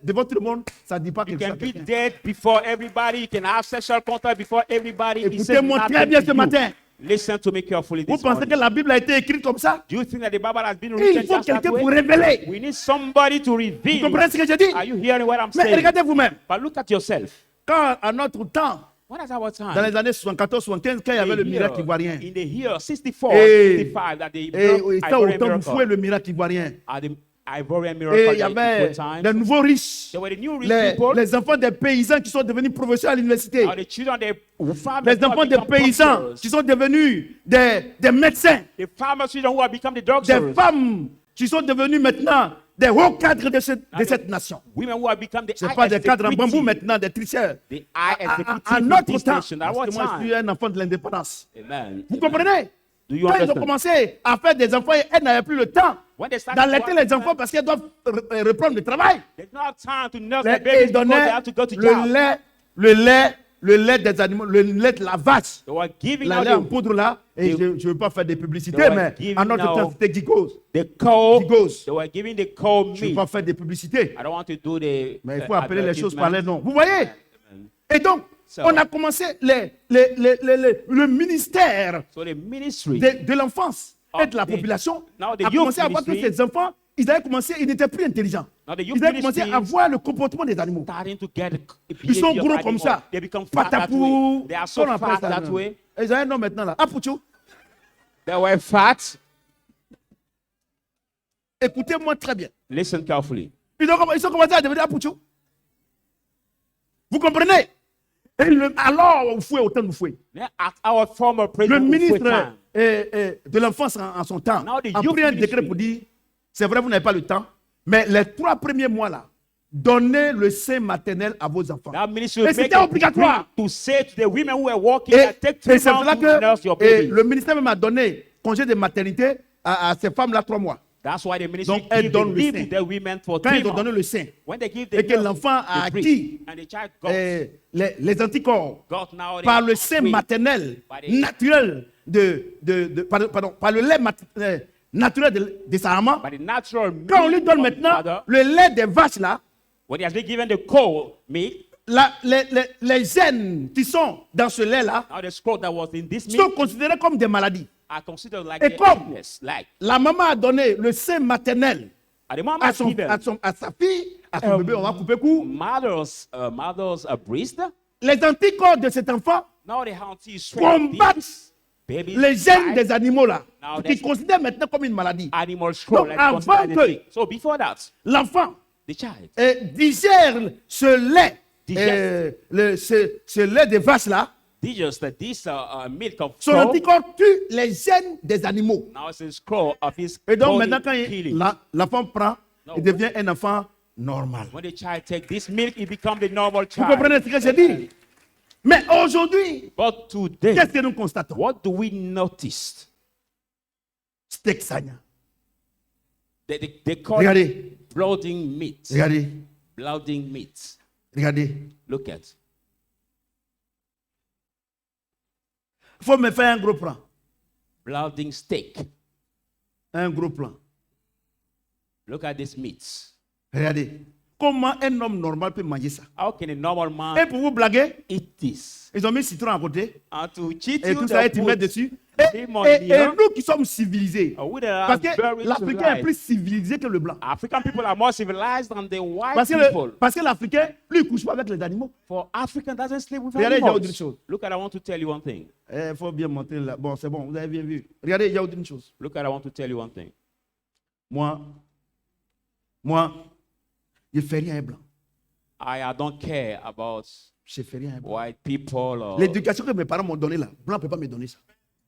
devant tout le monde, ça ne dit pas You quelque can chose. be dead before everybody. You can have sexual contact before everybody. It says Écoutez-moi nothing très bien to ce you. matin. Listen to me carefully Vous this pensez morning. que la Bible a été écrite comme ça? Do you think that the Bible has been Il written faut just that quelqu'un pour way? révéler. We need somebody to Vous reveal. comprenez ce que je dis? Are you hearing what I'm Mais saying? regardez vous-même. But look at yourself. Quand à notre temps, What is our time? dans les années 74-75, quand il y avait le The miracle year- ivoirien, in the year 64, Et- 65, that the et Ivorian c'était au temps où fouait miracle, le miracle ivoirien. at the Ivorian Et miracle, il y at the avait equal time, les nouveaux riches, there were the new rich les people, enfants des paysans qui sont devenus professeurs à l'université, or the children, the farmers les who have enfants des become paysans doctors, qui sont devenus des médecins, the farmers' children who have become the des doctors, femmes qui sont devenues maintenant des hauts cadres de cette nation. women who have become the Ce n'est high pas des cadres en bambou executive, maintenant, des tricheurs. the high À executive à in notre this temps, nation. At parce what que moi je suis time? un enfant de l'indépendance. Amen. Vous Amen. comprenez? Do you Quand ils ont understand? commencé à faire des enfants, elles n'avaient plus le temps When they start d'allaiter to les enfants parce qu'ils doivent reprendre le travail. they don't have time to nurse Et their babies ils because they donnaient have to go to job. le lait des animaux, le lait de la vache. They were giving La out lait en the, poudre là, et they- je ne veux pas faire des publicités, they were mais giving en notre temps, out c'était Gigos. the cow. Gigos. They were giving the cow Je ne veux meat. pas faire des publicités, I don't want to do the mais il faut appeler les choses par les advertisement. noms. Vous voyez? Et donc, So- on a commencé le ministère So the ministry, de l'enfance et of de la the- population now the a youth commencé à voir que ministry- ces enfants, ils avaient commencé, ils n'étaient plus intelligents. now the youth Ils avaient commencé ministry à voir le comportement des animaux. starting to get Ils sont behavior gros of comme animals. ça. They become fat that Patapou. way. They are so Qu'on appelle fat ça, that non? way. Et ils ont un nom maintenant là. Apouchou. They were fat. Écoutez-moi très bien. Listen carefully. Ils ont commencé à devenir Apouchou. Vous comprenez? Et alors, vous fouez autant de fouet. Then at our former Le president, ministre Ufwetan, de l'enfance en son temps Now the a youth pris un ministry. décret pour dire, c'est vrai, vous n'avez pas le temps, mais les 3 premiers mois là, donnez le sein maternel à vos enfants. that ministry Et will make c'était it obligatoire. to say to the women who were working, Et, that take et 3 c'est months là to nurse your que baby. le ministère même a donné congé de maternité à ces femmes-là 3 mois. That's why the ministry Donc, elles give donnent le leave sein. to the women for Quand 3 ils ont donné months. le sein, When they give the et que nurse l'enfant a the breast, acquis and the child got, les anticorps got now par le sein maternel naturel par le lait naturel de sa maman, by the natural quand on lui milk donne of the maintenant mother, le lait des vaches là, when he has been given the cow meat, les gènes qui sont dans ce lait là now the scroll that was in this sont meat considérés comme des maladies. are considered like Et a comme illness. Like, la maman a donné le sein maternel at the moment à sa fille, à son bébé, on va couper court. mother's breast, Les anticorps de cet enfant now the auntie is combattent baby les gènes des animaux là, Now qui that's- considèrent maintenant comme une maladie. animal scroll. Donc, Like avant considered a que- thing. So before that, L'enfant the child digère ce lait, Digeste. ce lait de vache là, digest this milk of son cow. anticorps tue les gènes des animaux. Now it's a scroll of his Et donc body maintenant quand killing. l'enfant prend, No. il devient un enfant normal. When the child takes this milk, it becomes the normal Vous child. comprenez ce que je dis? Mais aujourd'hui, But today, qu'est-ce que nous constatons? what do we notice? Steak sagna. They call it Regardez, blooding meat. regardez, Blooding meat. regardez. Look at. Il faut me faire un gros plan. Blooding steak. Un gros plan. Look at this meat. Regardez. Comment un homme normal peut manger ça? How can a normal man Et pour vous blaguer, eat this? ils ont mis citron à côté. And to cheat Et you, tout ça, et they tu mets put dessus. lemon Et here. nous qui sommes civilisés. We that are Parce que very l'Africain est civilized. plus civilisé que le blanc. African people are more civilized than the white Parce people. que l'Africain, lui, il ne couche pas avec les animaux. For African doesn't sleep with Regardez, il y a autre animals. chose. Look at, I want to tell you one thing. Il faut bien montrer là. Bon, c'est bon, vous avez bien vu. Regardez, il y a autre chose. Look at, I want to tell you one thing. Moi, je ne fais rien à un blanc. I don't care about Je ne fais rien à un blanc. white people or L'éducation que mes parents m'ont donnée là, blanc ne peut pas me donner ça.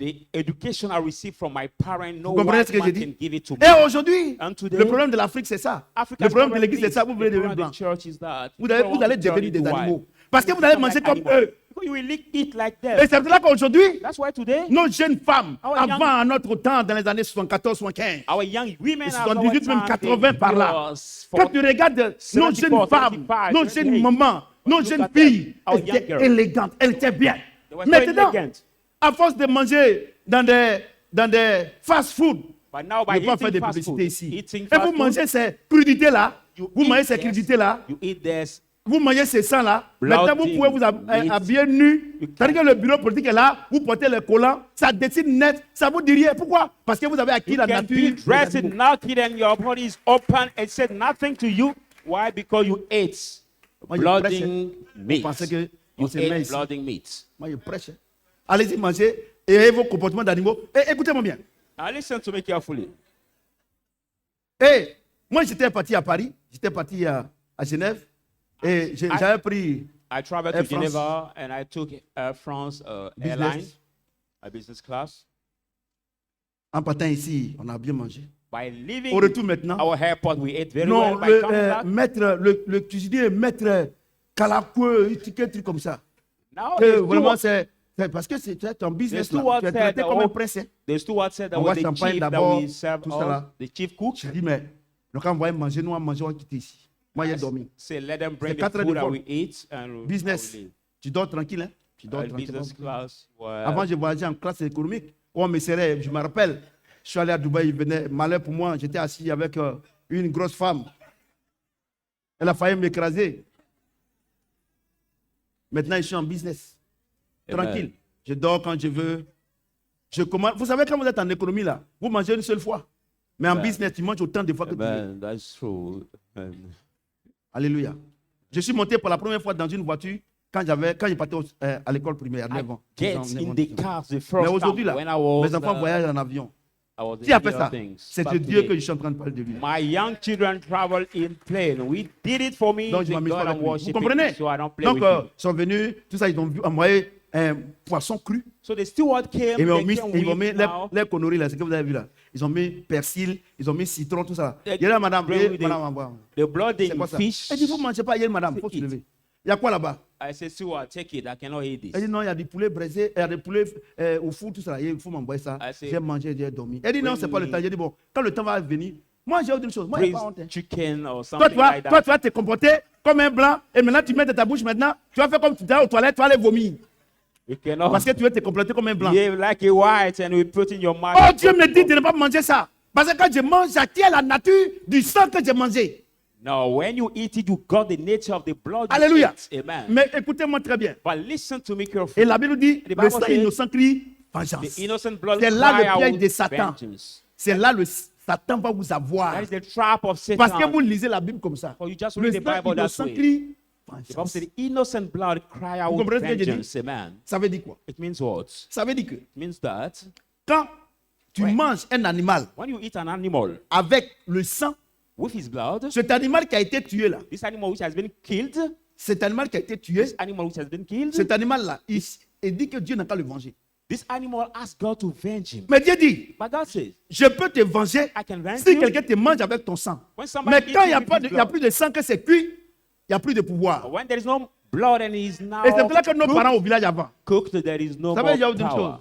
the education I received from my parents. No Vous comprenez white ce que je man dis? can give it to me. Et aujourd'hui, And today, le problème de l'Afrique, c'est ça. Africa's Le problème de problem l'église, c'est is- ça. Vous voulez the devenir problem blanc. of the church is that Vous people allez want to devenir turn des into white. animaux. Parce que vous allez Become manger like comme animals. eux. Because you will eat like Et them. c'est pour ça qu'aujourd'hui, That's why today, nos jeunes femmes, Our young- avant, à notre temps, dans les années 74, 75, our young women are 78, même 80 par là. Quand tu regardes nos 74, jeunes femmes, 75, nos jeunes 78. mamans, nos Look jeunes at them. filles, Our elles young étaient girls. élégantes, elles étaient bien. They were so Maintenant, elegant. à force de manger dans des fast-food, But now je by ne vais pas faire eating de fast publicité food, ici. eating Et fast vous food, mangez ces crudités-là, you vous eat mangez ces this, crudités-là, you eat this. vous mangez ces sangs-là. Bloody Maintenant, vous pouvez vous meat. habiller nu. You Tandis que le bureau politique est là, vous portez les collants, ça dessine net, ça vous dit rien. Pourquoi? Parce que vous avez acquis You la can nature. be des dressed animaux. naked and your body is open and said nothing to you. Why? Because you ate Moi, je blooding meat. pensez que on You se met ate ici. blooding meat. Moi, je prêche. Allez-y manger et ayez vos comportements d'animaux. Et écoutez-moi bien. Now listen to me carefully. Et moi, j'étais parti à Paris, j'étais parti à Genève, et j'avais pris I traveled Air to France. Geneva and I took Air France airline, a business class. en partant ici, on a bien mangé. By leaving Au retour maintenant, our airport, we ate very non, well. By coming back, le cuisinier, maître Calacoué, un truc comme ça. now Que the vraiment, steward, c'est C'est parce que c'est ton business. The Là. steward Tu es said traité that comme un all- prince. Hein. The steward said that On was voit the champagne chief that d'abord, we serve tout all, cela. the chief cook. Je dis, mais le quand on va manger, nous on va manger, on va quitter ici. Moi, j'ai dormi. Say, let them bring C'est the 4 heures food de that vol. we eat and Business. we leave. Tu dors tranquille. Hein? Tu dors tranquille. Business class. Avant, je voyageais en classe économique. On me serrait, je me rappelle. Je suis allé à Dubaï, il venait, malheur pour moi, j'étais assis avec une grosse femme. Elle a failli m'écraser. Maintenant, je suis en business. Amen. Tranquille. Je dors quand je veux. Je commande. Vous savez, quand vous êtes en économie, là, vous mangez une seule fois. Mais en Amen. business, tu manges autant de fois que tu veux. Amen. That's true. Amen. Alléluia. Je suis monté pour la première fois dans une voiture quand je partais à l'école primaire, à 9 ans. Get 9 in ans, the 10 ans. car the Mais first aujourd'hui, time là, when I was, mes enfants voyagent en avion. I was Qui a in fait the ça? other things. C'est But de Dieu today, que je suis en train de parler de lui. my young children travel in plane. We did it for me. Donc, je The m'amuse God pas and avec lui. Vous worship comprenez? it, so I don't play Donc, with you. ils sont venus, tout ça, ils ont vu envoyer un poisson cru. So the steward came. Et ils m'ont they mis, came ils m'ont with mis now. les conneries, là, c'est ce que vous avez vu là. Ils ont mis persil, ils ont mis citron, tout ça. They- Il y a là, madame, bring eh, with madame, them. au revoir. The blood C'est in quoi ça? fish. Elle dit, vous ne mangez pas hier, madame, il faut se Eat. lever. Il y a quoi là-bas? I said, steward, take it. I cannot eat this. Elle dit, non, il y a du poulet braisé, il y a des poulets au four, tout ça. Il faut m'envoyer ça. I say, J'ai mangé, j'ai dormi. Elle dit, non, bring c'est pas le me- temps. J'ai dit, bon, quand le temps va venir, moi j'ai autre chose. Moi, il n'y a pas honte. hein. Braised chicken or Toi, something like that. tu vas te comporter comme un blanc et maintenant tu mets dans ta bouche maintenant, tu vas faire comme tu es aux toilettes, tu vas aller vomir. You cannot Parce que tu veux te comporter comme un blanc. behave like a white and we put in your mouth. Oh, Dieu me dit de ne pas manger ça. Parce que quand je mange, j'attire la nature du sang que j'ai mangé. No, when you eat it, you got the nature of the blood. you Alléluia. ate. Amen. Mais écoutez-moi très bien. But listen to me Et carefully. la Bible dit, The le Bible sang says, innocent crie The vengeance. innocent blood C'est là cry le piège out de Satan. vengeance. C'est là le Satan va vous avoir. That is the trap of Satan. Parce que vous lisez la Bible comme ça. For you just Le read the sang Bible that innocent way. crie The Bible vengeance. says the innocent blood cry out comprenez ce que je dis? vengeance. Amen. Ça veut dire quoi? It means what? Ça veut dire que It means that quand tu Ouais. manges un animal when you eat an animal avec le sang, with his blood, cet animal qui a été tué là, this animal which has been killed, cet animal qui a été tué, this animal which has been killed, cet animal-là, il dit que Dieu n'a qu'à le venger. this animal asked God to venge him. Mais Dieu dit, But God says, je peux te venger I can venge si you. quelqu'un te mange avec ton sang. When somebody Mais quand eats il n'y a, with pas his de- il y a blood. plus de sang que c'est cuit, il n'y a plus de pouvoir. But when there is no blood and he is now Et c'est pour ça que nos cooked, parents au village avant, cooked, there is no ça more veut dire une chose. power.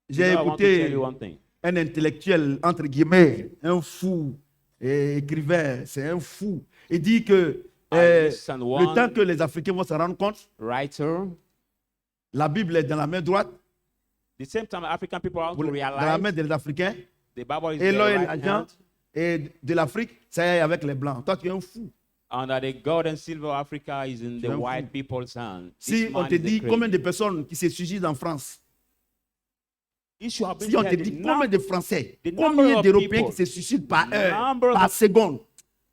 J'ai You know, I want to tell écouté you one thing. un intellectuel, entre guillemets, un fou, et écrivain, c'est un fou. Il dit que listen, le one temps que les Africains vont se rendre compte, writer, la Bible est dans la main droite, the same time African people are to dans la realize main des Africains, the Bible is et their l'or et right l'argent, hand, et de l'Afrique, ça y est avec les Blancs. Toi, tu es un fou. and that the gold and silver of Africa is in the un fou. white people's hand. Si This on man te is the dit crazy. combien de personnes qui se suicident en France, If you have been si on te there, the dit combien de Français, the number combien of d'Européens people, qui se suicident par heure, number of- par seconde,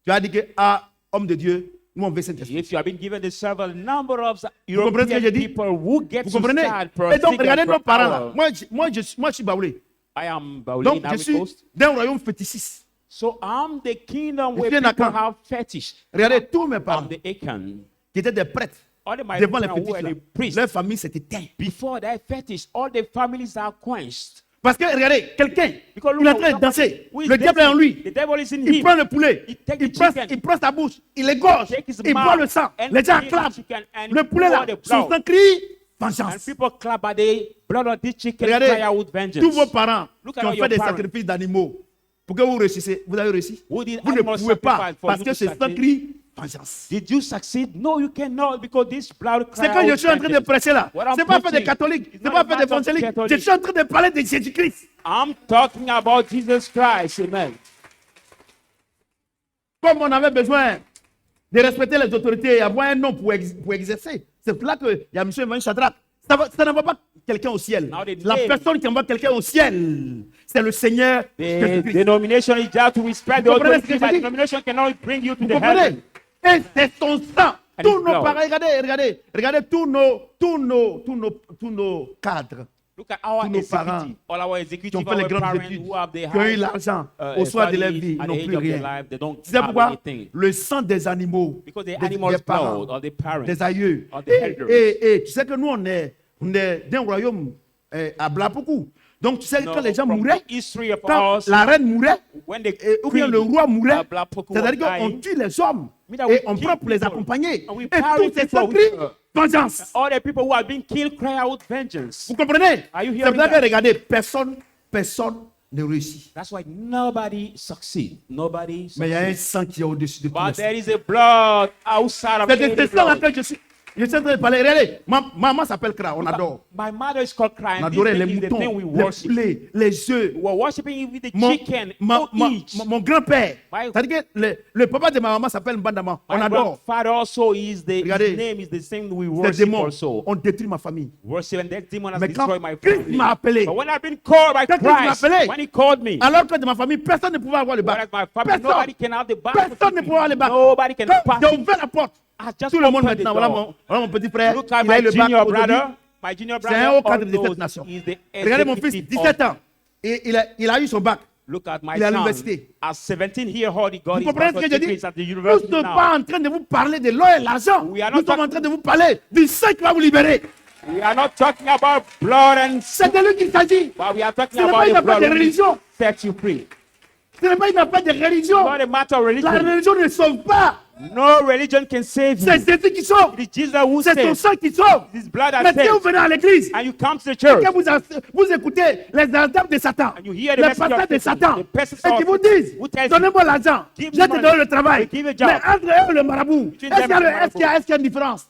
tu as dit que, ah, homme de Dieu, nous on veut Saint-Esprit. If you have been given the several number of comprenez ce que je European dis? people who get Vous comprenez? suicide per Et donc, second, regardez per nos parents là. hour. Moi, je suis baoulé. I am Bauli Donc, in je Ivory suis Coast. d'un royaume fétichiste. So I'm the kingdom Je where suis un people Akan. have fetish. Regardez tous mes parents I'm the Akan. qui étaient des prêtres All of my devant les parents who were fétiches. the Là. priests. Leur famille s'est éteinte. Before that fetish, all the families are quenched. Parce que, regardez, quelqu'un, Because il est en look train at de danser. who is Le diable est en dancing. lui. The devil is in Il him. prend le poulet, He take il the prend, chicken. il prend sa bouche, il l'égorge, Take his il mouth boit le sang. and Les gens eat the clament. chicken and Le poulet là, pour the son blood. sang crie And vengeance. people clap at the blood of this chicken, cry Regardez, out vengeance. tous vos parents Look qui at ont all fait your des parents. sacrifices d'animaux pour que vous réussissez, vous avez réussi. Who did Vous ne animal pouvez pas sacrifice for parce you que to ce sang succeed? crie vengeance. Did you succeed? No, you cannot because this blood cry C'est que je out suis en train de vengeance. prêcher là. What I'm Ce n'est pas fait des preaching catholiques, is ce n'est not pas a fait matter des of évangéliques. Catholic. Je suis en train de parler de Jésus-Christ. I'm talking about Jesus Christ. Amen. Comme on avait besoin de respecter les autorités et avoir un nom pour exercer. C'est pour là qu'il y a M. Evan Shadrach. Ça n'envoie pas quelqu'un au ciel. Now the La name- personne qui envoie quelqu'un au ciel, c'est le Seigneur The Jésus-Christ. denomination is just to respect the Vous comprenez ce authority, que je but dis? denomination cannot bring you to Vous the comprenez? heaven. Et c'est son sang. And Tous his nos blood. parents, regardez tous nos cadres Look at our Tous nos parents executive, all our qui executive, ont fait les our grandes parents études, who have the qui ont eu high l'argent au soir de leur vie, ils at the n'ont age plus of their rien. life, they don't Tu sais have pourquoi? anything. Le sang des animaux, Because the des animal's parents, blood of the parents. des aïeux. Of the Et, elders. et tu sais que nous, on est d'un royaume à Blapoku. Donc, tu sais, No, quand les gens from mouraient, the history of quand us, la reine mourait, when the ou bien queen le roi mourait, of Blapoku was c'est-à-dire qu'on dying, tue les hommes mean that we et on kill prend pour les people accompagner. and we Et carry tous ces people sangs with crient her. vengeance. All the people who have been killed cry out vengeance. Vous comprenez? Are you C'est hearing pour ça que that? regardez, personne ne réussit. That's why nobody succeeds. Nobody Mais il y a un succeeds. sang qui est au-dessus de tout. But there is a blood outside of C'est de any ce sang blood. laquelle je suis en train de parler. Regardez, maman s'appelle Kra, on adore. My mother is called crying. On This adorait les thing is the thing moutons, we les worship. poulets, les œufs. We were worshiping with the Mon, chicken on each. mon grand-père, My- c'est-à-dire que le papa de ma maman s'appelle Mbandama. On My adore. grandfather also is the Regardez. his name is the same we Ces worship démons also. ont détruit ma famille. Worship and that demon has Mais quand destroyed my Christ family. m'a appelé, But when I've been called by Quand Christ m'a Christ, appelé, when he called me, alors que de ma famille, personne ne pouvait avoir le whereas bac. my family, nobody Personne, can have the back. personne ne pouvait avoir le bac. Nobody can Quand pass j'ai it. ouvert la porte, I just tout le monde opened the maintenant, door. voilà mon petit frère, Look at il a eu my le bac junior aujourd'hui. brother. My junior C'est un brother haut cadre de also cette nation. is the Regardez mon fils, executive 17 of- ans, et il a eu son bac. Look at my Il est à son. l'université. At 17 here, he got Vous his comprenez ce que bachelor's je degree dis? at the Nous ne university sommes now. pas en train de vous parler de l'or et l'argent. We are Nous not sommes en talking- train de vous parler du sang qui va vous libérer. We are not talking about blood and C'est de lui qu'il s'agit. but we are talking Ce n'est pas about une the affaire blood de that religion. set you free. Ce n'est pas une affaire de religion. Not a matter of La religion. religion ne sauve pas. No religion can save you. C'est Jésus qui sauve. It is Jesus who C'est son saves. sang qui sauve. His blood Mais has si vous saved. venez à l'église, And you come to the church que vous écoutez les adeptes de Satan, and you hear the les message pasteurs of de Satan, the pastors et qui of vous disent, who tells you, donnez-moi l'argent, give je me te money, donne le travail. we give you a job. Mais entre eux et le marabout, Between est-ce them and the qu'il y a une différence?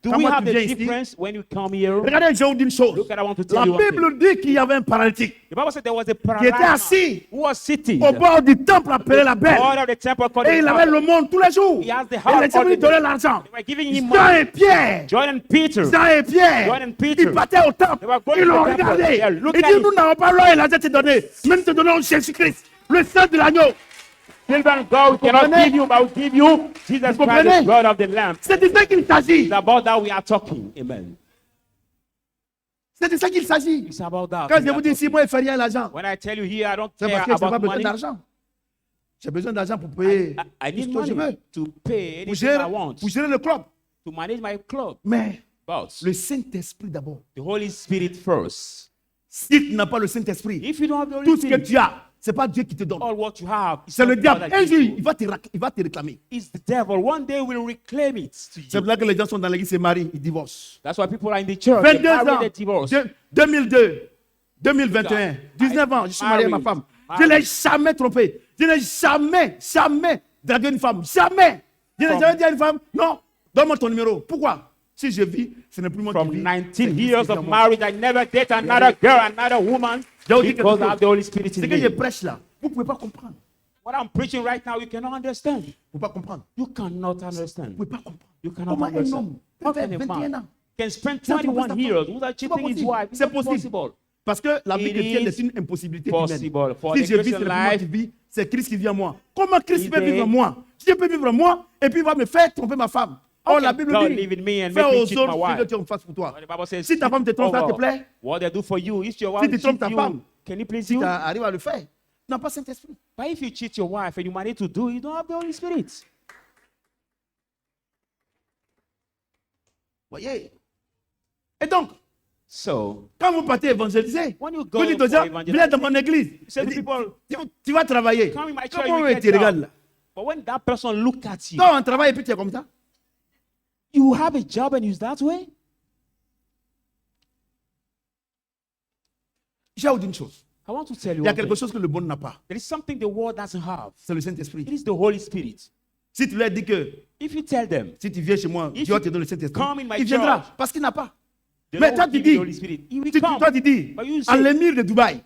do Quand we moi have tu viens the ici, difference when you come here? regardez, je vous dis une chose. Look at, I want to La tell you one thing. Bible dit qu'il y avait un paralytique The Bible said there was a qui était paralyzed man assis who was sitting au bord du temple appelé la Belle. out of the temple called Et the il avait le Father. monde tous les jours. He has the Et house les gens all lui the donnaient day. l'argent. They were giving him Jean money. et Pierre. John and Peter. Jean et Pierre. John and Peter. Ils partaient au temple. They were going Ils to l'ont the temple. regardé. Yeah, look Ils at disent, it. nous n'avons pas l'or et l'argent te donner. Mais nous te donnons Jésus-Christ, le sang de l'agneau. Children, God we cannot comprenez? give you, but we give you Jesus Christ, comprenez? the blood of the Lamb. C'est de ça qu'il s'agit. It's about that we are talking. Amen. C'est de ça qu'il s'agit. It's about that. Quand we je are vous dis, si talking. moi, il fait rien à l'argent, When I tell you here, I don't c'est care parce que je n'ai pas about besoin money. d'argent. J'ai besoin d'argent pour payer I tout need ce que je veux. money to pay Pour anything I gérer, want, pour gérer le club. to manage my club. Mais But le Saint-Esprit d'abord. the Holy Spirit first. Si tu n'as pas le Saint-Esprit, If you don't have the Holy tout ce que Spirit, tu as, ce n'est pas Dieu qui te donne. all what you have is C'est le not God diable. that Un gives jour, you. il va te réclamer. It's the devil. One day will reclaim it to C'est you. pour ça que les gens sont dans l'église, se marient, ils divorcent. That's why people are in the church. They 22 ans, marry, they divorce. 2002, 2021, 19 ans, je suis marié à ma femme. Je ne l'ai jamais trompé. Je n'ai jamais dragué une femme. Jamais. Je n'ai jamais dit à une femme, non, donne-moi ton numéro. Pourquoi? Si je vis, ce n'est plus moi From qui vis. 19 c'est Christ years qui vit en of moi. marriage, I never date another girl, another woman, Je vous dis quelque because I chose. have the Holy Spirit Ce in que je me. prêche là, vous ne pouvez pas comprendre. What I'm preaching right now, you cannot understand. Vous ne pouvez pas comprendre. You cannot Vous understand. ne pouvez pas comprendre. You cannot Comment un understand. homme How peut can faire a 21 man ans? can spend Ça, tu peux 21 pas years faire. without C'est pas cheating his possible. wife? It's C'est not possible. possible. Parce que la vie It chrétienne is est une impossibilité possible. humaine. For Si the je vis, Christian c'est le moi life, qui vis, c'est Christ qui vit en moi. Comment Christ is peut vivre en moi? Dieu peut vivre en moi et puis il va me faire tromper ma femme. How Oh, la can Bible God dit, live in me and fais make me aux cheat my autres ce que wife? tu en fasses pour toi. But the Bible says, Si ta femme te trompe, ça te over plaît? what they do for you. If your Si wife tu trompes cheats ta you, femme, can he please Si you? tu arrives à le faire, tu n'as pas Saint-Esprit. But if you cheat your wife and you manage to do it, you don't have the Holy Spirit. Voyez? Et donc, So, quand vous partez évangéliser, when you go vous dites aux for gens, evangelism, viens dans mon église. say to people, Tu vas travailler. come in my church, Comment you il get te regarde job. là? But when that person look at you, Quand on travaille et puis tu es comme ça, you have a job and it's that way? j'ai vous dire une chose. I want to tell you Il y a one quelque thing. chose que le monde n'a pas. There is something the world doesn't have. C'est le Saint-Esprit. It is the Holy Spirit. Si tu leur dis que If you tell them, si tu viens chez moi, If Dieu va you te donner le Saint-Esprit, come in my il viendra church, parce qu'il n'a pas. they Mais don't toi tu give you the dis, Holy Spirit. He will toi come tu dis, But you à say- l'émir de Dubaï,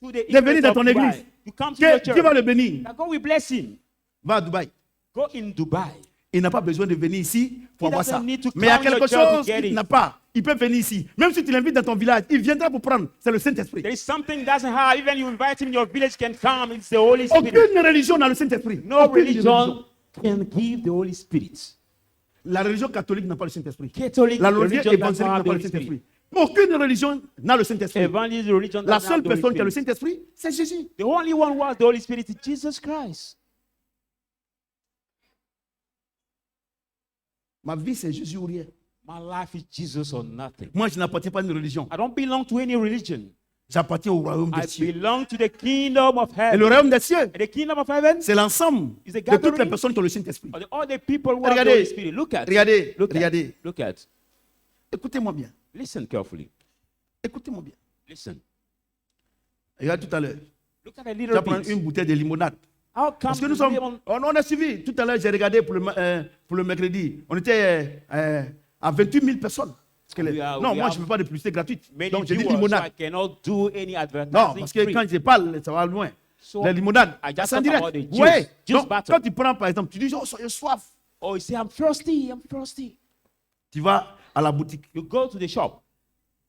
to the de venir east dans of ton Dubai. église. You come to que your Dieu va church. le bénir. Now God will bless him. Va à Dubaï. Go in Dubai. Il n'a pas besoin de venir ici pour He avoir ça. doesn't need to Mais il y a come to quelque your church to chose get qu'il it. n'a pas. Il peut venir ici. Même si tu l'invites dans ton village, il viendra pour prendre. C'est le Saint-Esprit. There is something he doesn't have. Even you invite him in your village, can come. It's the Holy Spirit. Aucune religion n'a le Saint-Esprit. No Aucune religion can give the Holy Spirit. La religion catholique n'a pas le Saint-Esprit. Catholic La religion religion évangélique doesn't n'a have the pas le Holy Spirit. Saint-Esprit. Aucune religion n'a le Saint-Esprit. Evangelist religion La doesn't seule have the Holy personne qui a le Spirit. Saint-Esprit, c'est Jésus. The only one who has the Holy Spirit is Jesus Christ. Ma vie, c'est Jésus ou rien. My life is Jesus or nothing. Moi, je n'appartiens pas à une religion. I don't belong to any religion. J'appartiens au royaume I des cieux. belong to the kingdom of Et heaven. le royaume des cieux, And the kingdom of heaven c'est l'ensemble is a de toutes les gathering personnes qui ont le Saint-Esprit. of all the people who have the Regardez, Holy Spirit. Look at. regardez, Look at. regardez. Look at. Écoutez-moi bien. Listen carefully. Écoutez-moi bien. Listen. Regarde tout à l'heure. Look at a Tu little vas prendre bit. une bouteille de limonade. How come Parce que nous you sommes. live on- On a suivi. Tout à l'heure, j'ai regardé pour le mercredi. On était à 28 000 personnes. Parce que non, we moi, have je ne fais pas de publicité gratuite. many Donc, j'ai dit viewers, so I limonade. cannot do any Non, advertising parce que free. quand je parle, ça va loin. So, La limonade, I just c'est en talk direct. about the Ouais. juice, juice Donc, battle. quand tu prends, par exemple, tu dis, oh, j'ai soif. Oh, you say, I'm thirsty, I'm thirsty. Tu vas à la boutique. You go to the shop.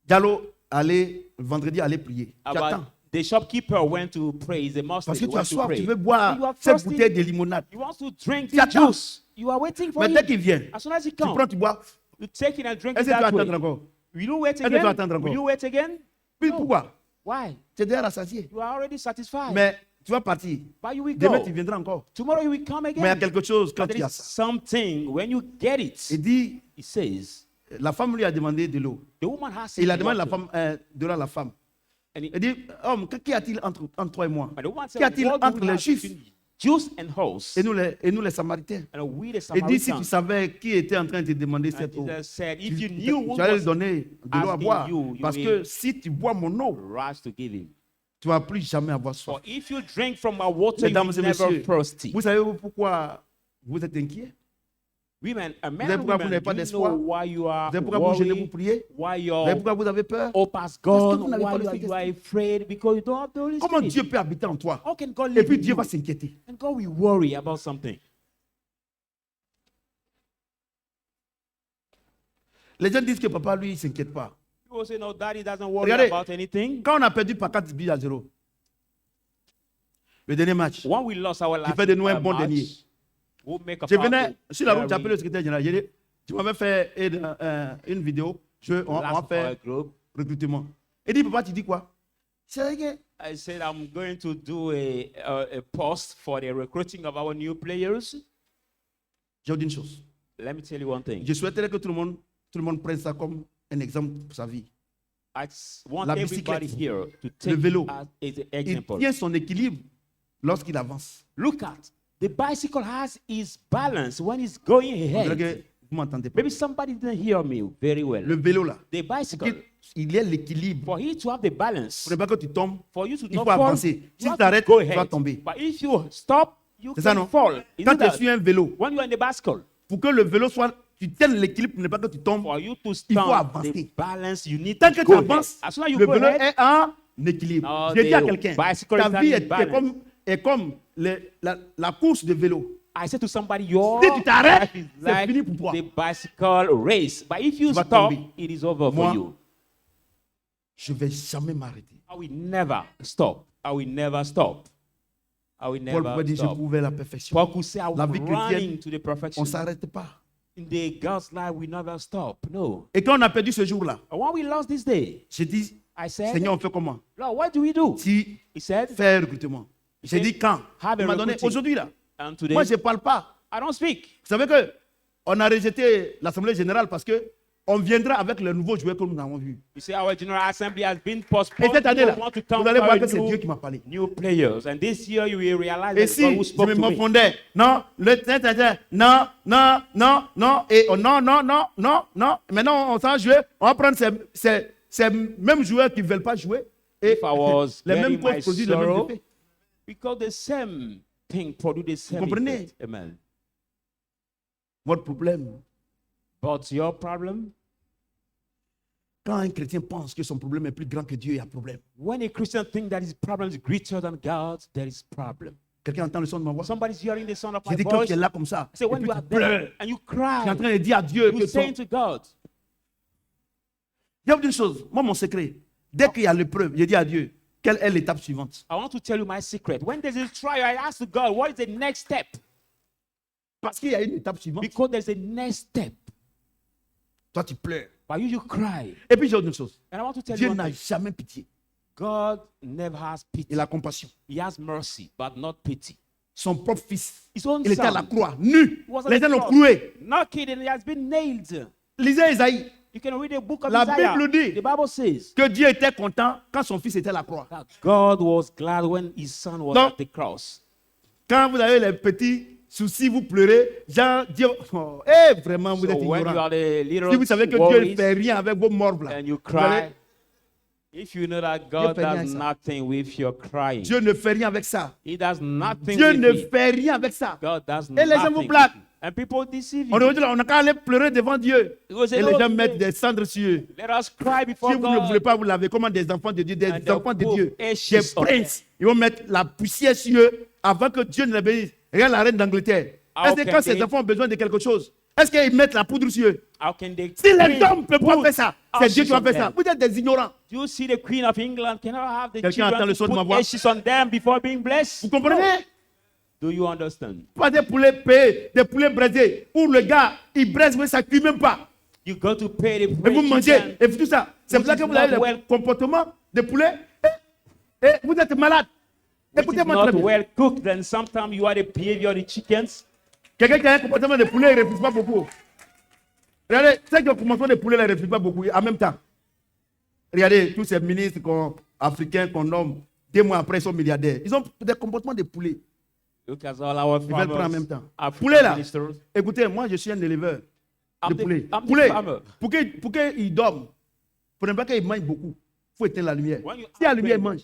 Diallo, allez, vendredi, allez prier. Tu attends. About the shopkeeper went to pray. He's a Muslim. Parce que He tu as went to soif, pray. tu veux You boire are cette thirsty. bouteille de limonade. You want to drink Tu the attends. juice. You are waiting for Mais him. dès qu'il vient, As soon as he tu comes, prends, tu bois. you take it and drink Est-ce it que tu vas that way. attendre encore? Will you wait que tu vas again? attendre encore? Will you wait again? Puis No. pourquoi? Why? Tu es déjà rassasié. You are already satisfied. Mais tu vas partir. But you will Demain, go. tu viendras encore. Tomorrow you will come Mais il y a again. quelque chose quand But tu there as is ça. something, when you get it, Il dit, he says, la femme lui a demandé de l'eau. the woman has Il a said demandé water. de l'eau à la femme. And Il dit, homme, qu'y a-t-il entre toi et moi? the woman said, Qu'y a-t-il what do entre we les have Juifs between Jews and hosts? et nous les Samaritains? And we the Il dit, si tu Samaritans. savais qui était en train de te demander And cette eau, Jesus said, if you tu knew who allais lui was donner de l'eau à asking boire. you, you Parce will que si tu bois mon eau, rush to give him. tu ne vas plus jamais avoir soif. For if you drink from my water, you Mesdames will et never messieurs, thirsty. vous savez pourquoi vous êtes inquiets? Women, a Vous man savez and pourquoi vous women, n'avez pas do you d'espoir? know why you are Vous savez pourquoi vous gênez, vous worried, priez? why Vous savez your pourquoi vous avez peur? hope has que gone, vous n'avez why pas le you are Saint-Esprit. afraid, because you don't have the Holy Comment Spirit. Dieu peut habiter en toi? How can God Et live puis in Dieu you? va s'inquiéter. And God will worry about something. Les gens disent que papa, lui, il ne s'inquiète pas. People say, no, daddy doesn't worry Regardez. about anything. Quand on a perdu par 4 buts à 0, le dernier match, When we lost our last fait de nous un bon match, dernier. we'll make a je venais powerful sur la route, j'ai very appelé le secrétaire général. J'ai dit, tu m'avais fait une vidéo, on last va of our faire group. recrutement. Il dit, papa, tu dis quoi? C'est vrai que I said, I'm going to do a post for the recruiting of our new players. j'ai dit une chose. Let me tell you one thing. Je souhaiterais que tout le monde prenne ça comme un exemple pour sa vie. I want La everybody bicyclette, here to le take vélo. as an Il example. tient son équilibre lorsqu'il avance. Look at the bicycle has its balance when it's going On dirait ahead. que vous m'entendez pas. Maybe somebody didn't hear me very well. Le vélo là, The bicycle, il y a l'équilibre. for it to have the balance, Il ne faut pas que tu tombes. for you to Il not faut fall, avancer. Si you tu have t'arrêtes, to go tu vas ahead. tomber. But if you stop, you C'est ça, can non? fall. Isn't Quand tu es that? sur un vélo, When you are in the bicycle, pour que le vélo soit, tu tiennes l'équilibre pour ne pas que tu tombes. for you to Il faut stand avancer. the balance, you need Tant to que tu go ahead. avances, As soon as you le go vélo ahead, est en équilibre. No, J'ai dit à the quelqu'un, bicycle ta is vie in est balance. comme la course de vélo. I said to somebody, your Si tu t'arrêtes, life is c'est like fini pour toi. the bicycle race. But if you Tu vas stop, tomber. it is over Moi, for you. Je ne vais jamais m'arrêter. I will never stop. I will never stop. I will Paul never pouvait dire, je stop. cours vers la perfection. Paul could say, I La will vie running chrétienne, to the On perfection. ne s'arrête pas. In the God's life, we never stop. No. Et quand on a perdu ce jour-là, And when we lost this day, j'ai dit, I said, Seigneur, on fait comment? Lord, what do we do? Si He said, faire recrutement. J'ai dit quand? Have Il a m'a donné recruiting. aujourd'hui là. And today, Moi, je ne parle pas. I don't speak. Vous savez que on a rejeté l'Assemblée générale parce que on viendra avec le nouveau joueur que nous avons vu. You see, our General Assembly has been Et postponed. cette année-là, People want to vous come allez for voir a que c'est Dieu qui m'a parlé. new players. And this year, you will realize Et that God si who je spoke me to me. confondais, non, non, non, non, non, et oh, non, non, non, non, non. Maintenant, on s'en jouer. On va prendre ces mêmes joueurs qui ne veulent pas jouer. Et If I was les mêmes bearing my causes produisent le même sorrow, effet. because the same thing produce the same comprenez? effect. Amen. Votre problème, But your problem, quand un chrétien pense que son problème est plus grand que Dieu, il y a problème. when a Christian thinks that his problem is greater than God, there is problem. Quelqu'un entend le son de ma voix? Somebody's hearing the sound of J'ai my dit quand voice. tu es là comme ça, I say, et when puis you tu are there pleures, and you tu es en cry, train de dire à Dieu you que saying ton... to God, Il y a une chose, moi mon secret, dès qu'il y a l'épreuve, je dis à Dieu, quelle est l'étape suivante? I want to tell you my secret. When there's a trial, I ask to God, what is the next step? Parce qu'il y a une étape suivante. Because there's a next step. Toi, tu pleures. But you cry. Et puis j'ai une chose, And I want to tell Dieu you, one n'a thing. jamais pitié. God never has pity. Il a compassion. He has mercy, but not pity. Son propre fils, His own il était à la son croix, nu. was on Les the gens l'ont cross. cloué. Not kidding, he has been nailed. Lisez Isaïe, You can read the book of La Isaiah. Bible dit The Bible says que Dieu était content quand son fils était à la croix. that God was glad when his son was Non. at the cross. Quand vous avez les petits soucis, vous pleurez. Genre, Dieu, vraiment, vous êtes So when you ignorant. are the little Si vous savez que Dieu ne worries fait rien avec vos morts là, and you vous allez- cry, if you know that God fait rien does avec ça. nothing with your crying, Dieu ne fait rien avec ça. He does nothing Dieu with ne it. fait rien avec ça. God does Et les gens vous nothing. blaguent. And people deceive On you. aurait dit, on n'a qu'à aller pleurer devant Dieu. Because they Et les don't gens pray. mettent des cendres sur eux. Let us cry before Si vous ne voulez God. pas vous laver, comment des enfants de Dieu, des And enfants de they'll Dieu, put des ashes on princes, ils vont mettre la poussière sur eux avant que Dieu ne les bénisse. Regarde la reine d'Angleterre. How Est-ce que can quand ces they- enfants ont besoin de quelque chose, est-ce qu'ils mettent la poudre sur eux? How can they Si les clean- hommes ne peuvent pas faire ça, c'est Dieu qui va ashes faire on ça. them? Vous êtes des ignorants. Do you see the Queen of England cannot have the Quelqu'un entend le children son to de ma put voix? ashes on them before being blessed? Vous comprenez? Do you understand? Pas des poulets payés, des poulets braisés, où le gars, il braise, mais ça ne cuit même pas. You got to pay the Et vous braised mangez, chicken. et tout ça. C'est pour ça Which que is vous avez not le well- comportement de poulet. Et vous êtes malade. Which is Écoutez-moi not très bien. well cooked, then sometimes you are the behavior of the chickens. Quelqu'un qui a un comportement de poulet, il ne refuse pas beaucoup. Regardez, ceux qui ont un comportement de poulet, ils ne refusent pas beaucoup en même temps. Regardez, tous ces ministres africains qu'on nomme, 2 mois après, ils sont milliardaires. Ils ont des comportements de poulet. Look at all our Ils veulent prendre en farmers, même temps. African Poulet là. ministers. Écoutez, moi je suis un éleveur de I'm the- poulet. I'm the Poulet, farmer. pour qu'il dorme, pour ne pas qu'il mange beaucoup, il faut éteindre la lumière. When you Si la upgrade- lumière, il mange.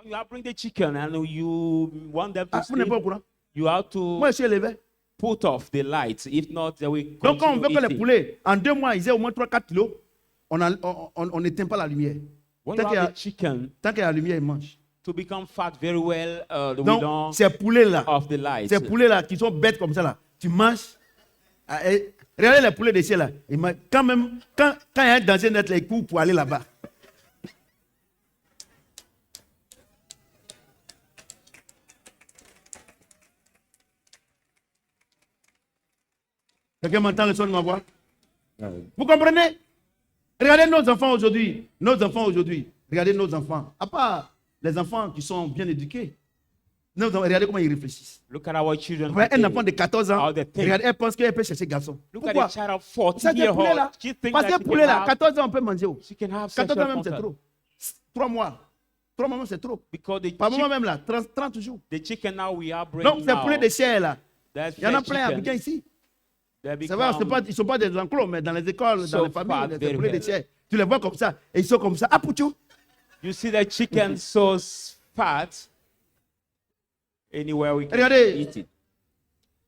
When you bring the chicken and you want them to Ah, vous n'êtes pas au sleep, courant? you have to Moi je suis éleveur. put off the lights. If not, they will Donc quand on veut continue que les eating. poulets, en 2 mois, ils aient au moins 3-4 kilos, on n'éteint pas la lumière. When Tant you qu'il y have a- the chicken Tant qu'il y a la lumière, ils mangent. to become fat very well, we Donc don't ces poulets-là, off the lights. ces poulets-là qui sont bêtes comme ça, là, tu manges. Regardez les poulets de ciel là. Ils mangent. Quand il y a un danger net, là, ils courent pour aller là-bas. Quelqu'un m'entend le son de ma voix? Vous comprenez? Regardez nos enfants aujourd'hui. Nos enfants aujourd'hui. Regardez nos enfants. À part les enfants qui sont bien éduqués. Nos enfants, regardez comment ils réfléchissent. Look at our children. Ouais, un today. enfant de 14 ans, How they think. regardez, elle pense qu'elle peut chercher garçon. Look Pourquoi? at a child of 14 Ça, c'est years poulet old. là. She thinks Parce that que she poulet can là, have- 14 ans, on peut manger. she can have 14 ans sexual même, c'est contact. trop. 3 mois. 3 mois même, c'est trop. Because Par moment même là, 30 jours. the chicken now we are Donc, bringing ces poulets de chair là, that il y en a fresh plein chicken, africains ici. they Ça va, become ils ne sont pas des enclos, mais dans les écoles, So dans les familles, fat, les very poulets de well. chair. Tu les vois comme ça, et ils sont comme ça. Ah, pouchou. You see the chicken so fat. Anywhere we can Regardez. eat it.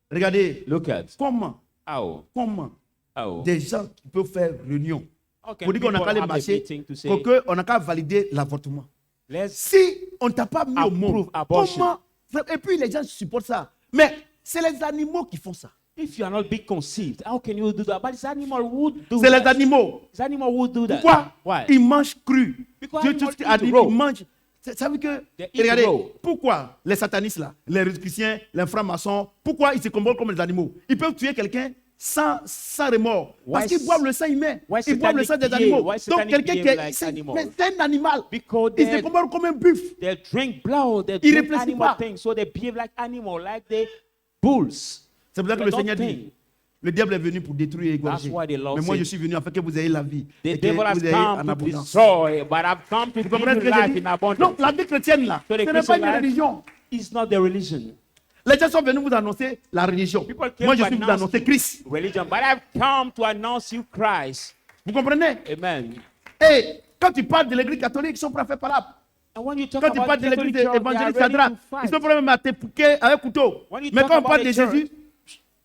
Regardez, Look at comment how des gens qui peuvent faire réunion how can pour dire qu'on n'a people qu'à aller have a marcher, meeting to say, pour qu'on n'a qu'à valider l'avortement. let's Si on ne t'a pas mis au Approve monde, abortion. comment? Et puis les gens supportent ça. Mais c'est les animaux qui font ça. if you are not being conceived, how can you do that? But it's animal who do C'est les that. animaux. It's animal who do that. Pourquoi? Why? Ils mangent cru. Because Dieu, animals tout ce qui eat animé, raw. ils mangent. Ça veut que. They eat Regardez, raw. pourquoi les satanistes là, les chrétiens, les francs-maçons, pourquoi ils se comportent comme les animaux? Ils peuvent tuer quelqu'un sans remords. Parce Why qu'ils boivent le sang humain. why Ils boivent le sang des satanic animaux. behave? Why Donc satanic quelqu'un qui behave est. like C'est animals? mais c'est un animal. Because Ils se they- comportent comme un buff. They drink blood, they Ils drink réfléchissent animal pas. things, so they behave like animal, like the bulls. C'est pour ça que They le don't Seigneur dit think. le diable est venu pour détruire et égorger. That's why the Lord Mais moi said, je suis venu afin que vous ayez la vie. The Et que devil has vous ayez en come to abondance. destroy, but I've come to Vous give comprenez ce you que je life dis? in abundance. Donc la vie chrétienne là, So ce the n'est pas Christian une life religion. is not the religion. Les gens sont venus vous annoncer la religion. People came Moi je to suis venu announce annoncer Christ. religion, but I've come to announce you Christ. Vous comprenez? Amen. Et quand tu parles de l'église catholique, ils sont prêts à faire palabre. And when you talk Quand tu about parles de the Catholic l'église Church, they are évangéliste ready Sadra, to ils fight. sont prêts même à te piquer avec couteau. When you Mais talk quand on about parle the de church, Jésus,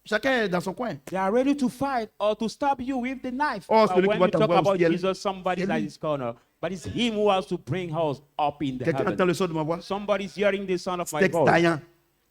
chacun est dans son coin. They are ready to fight or to stab you with the knife. Oh, But celui qui when va you talk t'envoyer au about ciel, Jesus, somebody's c'est at lui. his corner. But it's him who has to bring us up in the Quelqu'un entend heaven. le son de ma voix? Somebody's hearing the sound of my Texte voice. taillant.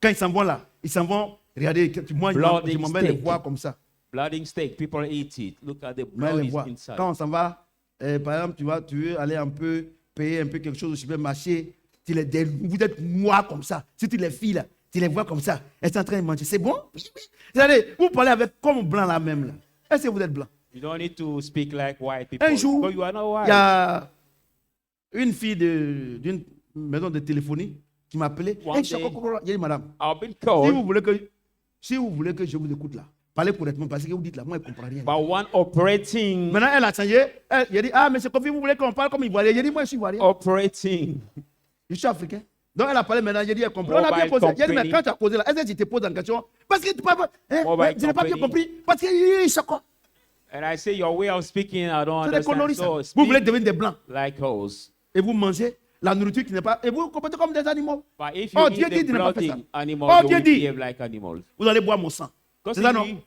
Quand ils s'en vont là, ils s'en vont. Regardez, moi Bloody je m'emmène les steak. voir comme ça. Blooding steak, people eat it. Look at the Mais blood les is voir. inside. Quand on s'en va, par exemple, tu veux aller un peu, payer un peu quelque chose au supermarché, vous êtes noirs comme ça. Surtout les filles là, tu les vois comme ça. Elles sont en train de manger. C'est bon? Oui, oui. Regardez, vous parlez avec comme blanc là même là. Est-ce que vous êtes blanc? You don't need to speak like white people. Un jour, Because you are not il white. y a une fille d'une maison de téléphonie qui m'a appelé. One Hey, day- il dit, madame, I've been si called vous voulez que je vous écoute là, parlez correctement parce que vous dites là, moi je ne comprends rien. by one operating. Maintenant, elle a changé. Elle a dit, ah, mais c'est comme vous voulez qu'on parle comme ivoirien. J'ai dit, moi je suis ivoirien. Operating. Je suis africain. Donc elle a parlé maintenant, j'ai dit, elle comprend. On a bien Mobile posé. J'ai dit, mais company. quand tu as posé là, est-ce que tu te poses en question? Parce que tu parles, hein, Mobile je n'ai pas bien company. compris. Parce que c'est quoi? And I say, your way of speaking, I don't C'est des understand. coloris, ça. So Vous voulez speak devenir des blancs like us. et vous mangez la nourriture qui n'est pas. Et vous vous comportez comme des animaux. But if you Oh, eat Dieu dit, the tu n'as pas fait ça. bloody animal, Oh, you Dieu will dit. behave like animals. Vous allez boire mon sang. Because C'est ça, if non? you-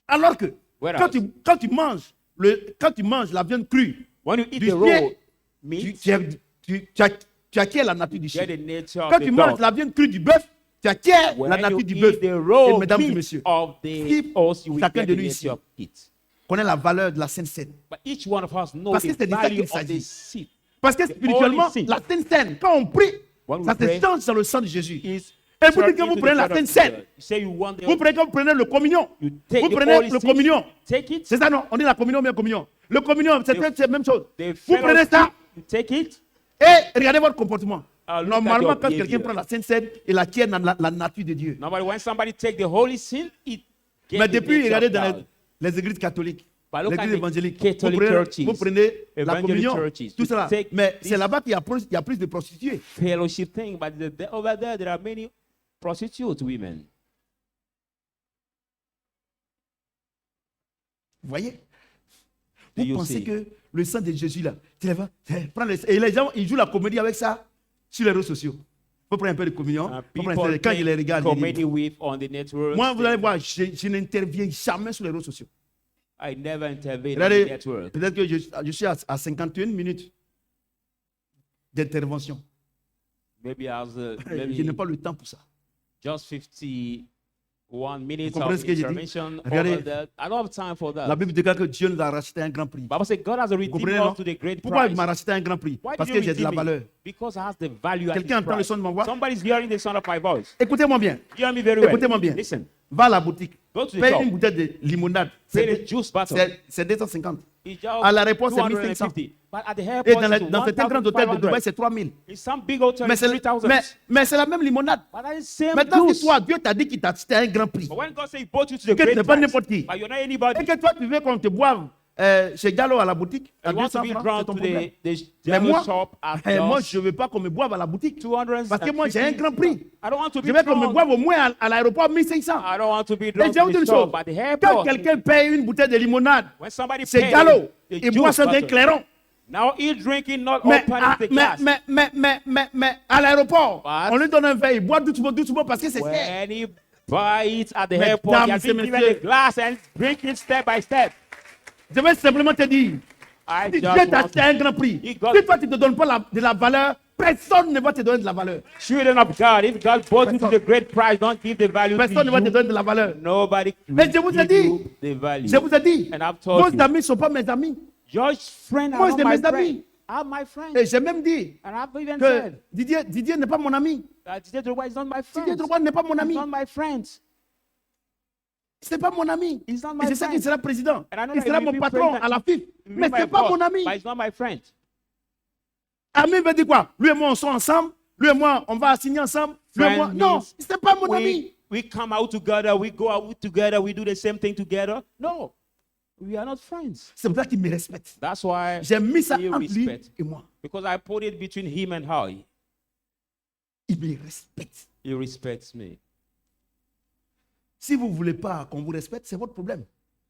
Alors que Whereas- quand tu manges la viande crue, when you eat du the raw chien, meat, tu acquiers la nature du you get chien. the nature Quand of tu the manges dog. la viande crue du bœuf, tu acquiers When la nature you du bœuf. eat the raw Et mesdames et meat messieurs, of the si horse, you will chacun get de the nous ici nature of it. connaît la valeur de la Sainte Seine. But each one of us knows Parce que the c'est de ça value qu'il of s'agit. the seed. Parce que The spirituellement, only thing- la Sainte Seine, quand on prie, When we ça se pray, change dans le sang de Jésus. Is Et vous turned dites que vous into the prenez la blood of Sainte Seine. Jesus. You say you want the Vous prenez comme vous prenez le communion. you take Vous the prenez Holy le Spirit, communion. take it. C'est ça, non? On dit la communion, bien communion. Le communion, c'est la même chose. The Vous prenez fellowship, ça you take it. et regardez votre comportement. Look at Normalement, your quand quelqu'un behavior. prend la Sainte Seine, il acquiert la nature de Dieu. Normally, when somebody take the Holy Sin, it gets Mais the depuis, nature regardez of dans God. les églises catholiques, But look les at églises the évangéliques, Catholic churches, vous prenez la evangelic communion, churches. tout You cela. take Mais this- c'est là-bas qu'il y a plus de prostituées. Fellowship thing, but over there are many prostitute women. Vous voyez? Do Vous you pensez see? que le sang de Jésus là, et les gens, ils jouent la comédie avec ça sur les réseaux sociaux. Faut prendre un peu de communion. Faut prendre People quand je les regarde, je dis, comedy with on the network. moi, vous allez voir, je n'interviens jamais sur les réseaux sociaux. I never intervene on the Regardez, network. peut-être que je suis à 51 minutes d'intervention. Maybe as Je n'ai maybe pas le temps pour ça. just 51 minutes comprenez of ce que j'ai dit? intervention Regardez. over that. I don't have time for that. La Bible déclare que Dieu nous a racheté un grand prix. Bible says God has Vous redeemed comprenez, us non? to the great Pourquoi il price. m'a racheté un grand prix? Why Parce did que you j'ai de la redeem me? valeur. Because it has the value and Quelqu'un its entend le price. son de ma voix? Somebody's hearing the sound of my voice. Écoutez-moi bien. Hear me very well. Écoutez-moi bien. Listen. Va à la boutique. Go to the Paye shop. une bouteille de limonade. Pay the juice bottle. C'est 250. It's just À l'aéroport, c'est 250. But at the Et airport, dans, it's dans certains grands hôtels de 1,500. Dubaï, c'est 3000. In some big hotels, Mais it's c'est 3,000. mais c'est la même limonade. But that is same Maintenant, juice. si toi, Dieu t'a dit qu'il t'a acheté un grand prix, But when God says He bought you to the que tu great n'es pas price, n'importe qui, but you're not anybody, et que toi, tu veux qu'on te boive chez Gallo à la boutique, à you want to 200 be francs, drawn c'est ton to problème. the Mais moi, shop at moi, just je ne veux pas qu'on me boive à la boutique. 250. Parce que moi, j'ai un grand prix. I don't want to be Je veux qu'on me drawn. boive au moins à l'aéroport 1500. I don't want to be Et drawn je vais vous to dire une the shop chose. at the Quand airport. quelqu'un paye une bouteille de limonade, When somebody c'est pays Gallo, the il boit juice ça d'un bottle, clairon. now he drinking, not Mais opening the glass. à l'aéroport, But- on lui donne un verre, il boit doucement, doucement parce que c'est cher. When he buy it at the Mesdames airport, he has et been given messieurs. the glass and drink it step by step. Je vais simplement te dire, I si Dieu just t'a want acheté un grand prix, He got- si toi tu ne te donnes pas de la valeur, personne ne va te donner de la valeur. children of God. If God bought you to the great price, don't give the value Personne ne va te to donner de la valeur. you. Nobody Mais will je vous ai give dit, you the value. je vous ai dit, And I've told vos you. amis ne sont pas mes amis. Your friend Moi, are c'est not my mes amis. friend. I'm my friend. Et j'ai même dit And I've even que said Didier n'est pas mon ami. that Didier Drogba is not my friend. Didier Drogba n'est pas mon He's ami. not my friend. C'est pas mon ami. He's not Et my je sais qu'il friend. sera président. And I know Il that sera he will mon be patron president. à la FIF. He's Mais my c'est pas boss, mon ami. but he's not my friend. Ami veut dire quoi? Lui et moi, on sort ensemble. Lui et moi, on va signer ensemble. Lui et moi, Friend non, means c'est pas mon ami. we come out together, we go out together, we do the same thing together. No, we are not friends. C'est pour ça qu'il me respecte. That's why J'ai mis ça he entre lui respect. et moi. Because I put it between him and I. Il me respecte. He respects me. Si vous ne voulez pas qu'on vous respecte, c'est votre problème.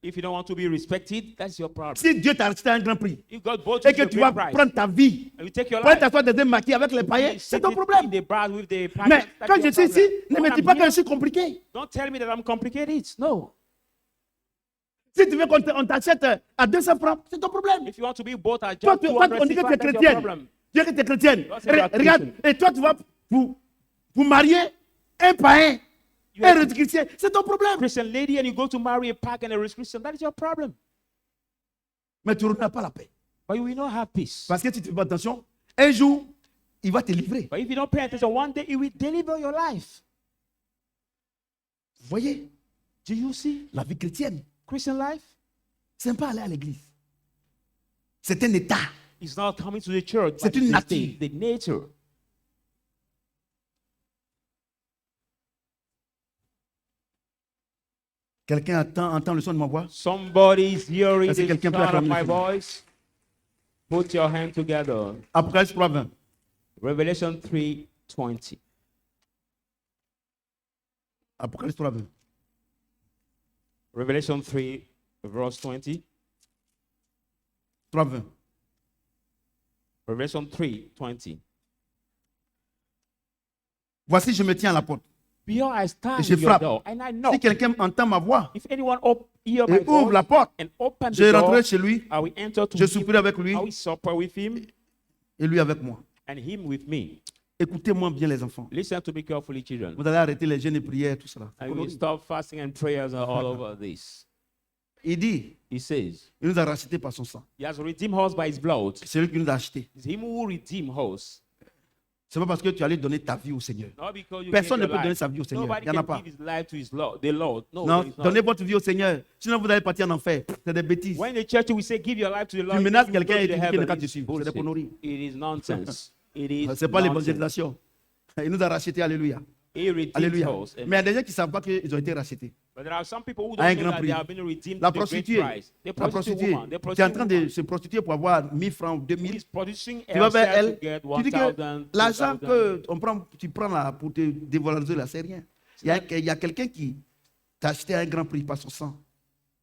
If you don't want to be respected, that's your problem. Si Dieu t'a acheté un grand prix If God bought you et que to the tu vas great price, prendre ta vie and you take your pour life, t'asseoir dans un maquis avec les païens, you c'est sit ton in problème. the bar with the Mais package, that's quand your je suis ici, problem. ne me When dis I'm pas que here, je suis compliqué. don't tell me that I'm complicated. No. Si tu veux qu'on t'achète à 200 francs, c'est ton problème. If you want to be bought at Toi, just toi, on dit que tu es 200, that's your chrétienne. problem. Tu dis que tu es chrétienne. Toi, c'est la Regarde, Christian. et toi, tu vas pour marier un païen, You un are- autre chrétien. C'est ton problème. Christian lady and you go to marry a pagan and a Christian, that is your problem. Mais tu n'auras pas la paix. But you will not have peace. Parce que si tu fais pas attention, un jour, il va te livrer. But if you don't pay attention, one day it will deliver your life. Vous voyez, Do you see la vie chrétienne, Christian life? c'est pas aller à l'église. C'est un état. It's not coming to the church, C'est but une it's nature. the nature. Quelqu'un entend le son de ma voix? Somebody is hearing Est-ce que the quelqu'un peut sound of acclamer my le Seigneur? voice. Put your hand together. Apocalypse 3:20. Revelation 3:20. 20. Apocalypse 3, 20. Revelation 3, verse 20. 3, 20. Revelation 3, 20. Voici, je me tiens à la porte. Behold, I stand Et je at your frappe. door, and I knock. Si quelqu'un entend ma voix If anyone hear my et ouvre la voice porte, and open je the door, rentrerai chez lui, I will enter to je him, souperai avec lui I will supper with him, et lui avec moi. and him with me. Écoutez-moi bien, les enfants. Listen to me carefully, children. Vous allez arrêter les jeûnes et prières, tout cela. I will stop fasting and prayers all over this. Il dit, He says, il nous a rachetés par son sang. He has redeemed us by his blood. C'est lui qui nous a achetés. It's him who redeemed us. C'est pas parce que tu allais donner ta vie au Seigneur. Not because you Personne gave ne your peut donner life. sa vie au Seigneur. Nobody Il n'y en a can pas. give his life to his Lord, the Lord. No, Non, there is not. donnez votre vie au Seigneur. Sinon, vous allez partir en enfer. C'est des bêtises. When the church will say, give your life to the Lord, Tu you menaces will go quelqu'un to et the tu dis qu'il heaven. n'a qu'à te It's suivre. C'est des bullshit. conneries. It is nonsense. It is C'est pas nonsense. l'évangélisation. Il nous a rachetés. Alléluia. He redeemed Alléluia. us. Mais il y a des gens qui ne savent pas qu'ils ont été rachetés. But there are some people who À un don't know grand that prix. they have been redeemed La to the great prostituée, price. The la prostitute prostituée woman, the qui est en prostitute train de woman se prostituer pour avoir 1000 francs ou 2000. who is producing Tu vas vers herself elle, to get tu dis 1,000, que l'argent 2,000. que tu prends là pour te dévaloriser là, c'est rien. Il y a quelqu'un qui t'a acheté à un grand prix par son sang.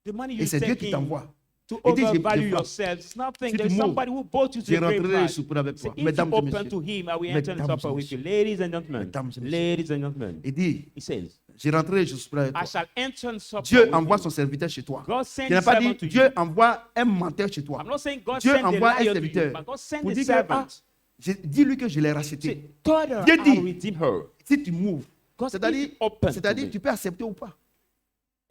The money Et you c'est Dieu qui take t'envoie. to Il dit, overvalue je frappe. yourself. It's nothing. Si tu There's m'ouvres, somebody who bought you to Je the great rentrerai et price. souperai avec So toi. if Mesdames you et open messieurs. to him, I will enter and Mesdames et supper with you. messieurs. Ladies and gentlemen. Mesdames et messieurs. Ladies and gentlemen. Il dit, He says, je rentrerai et je souperai avec I toi. shall enter and supper Dieu with envoie you. son serviteur chez toi. God send Il n'a his pas servant dit, to Dieu you. envoie un menteur chez toi. I'm not saying God Dieu send the envoie un liar to you, serviteur but God send pour the dire que, servant. dis-lui que je l'ai racheté. Say, daughter, Dieu dit, I'll redeem her. si tu m'ouvres, God c'est-à-dire, is open to me. tu peux accepter ou pas.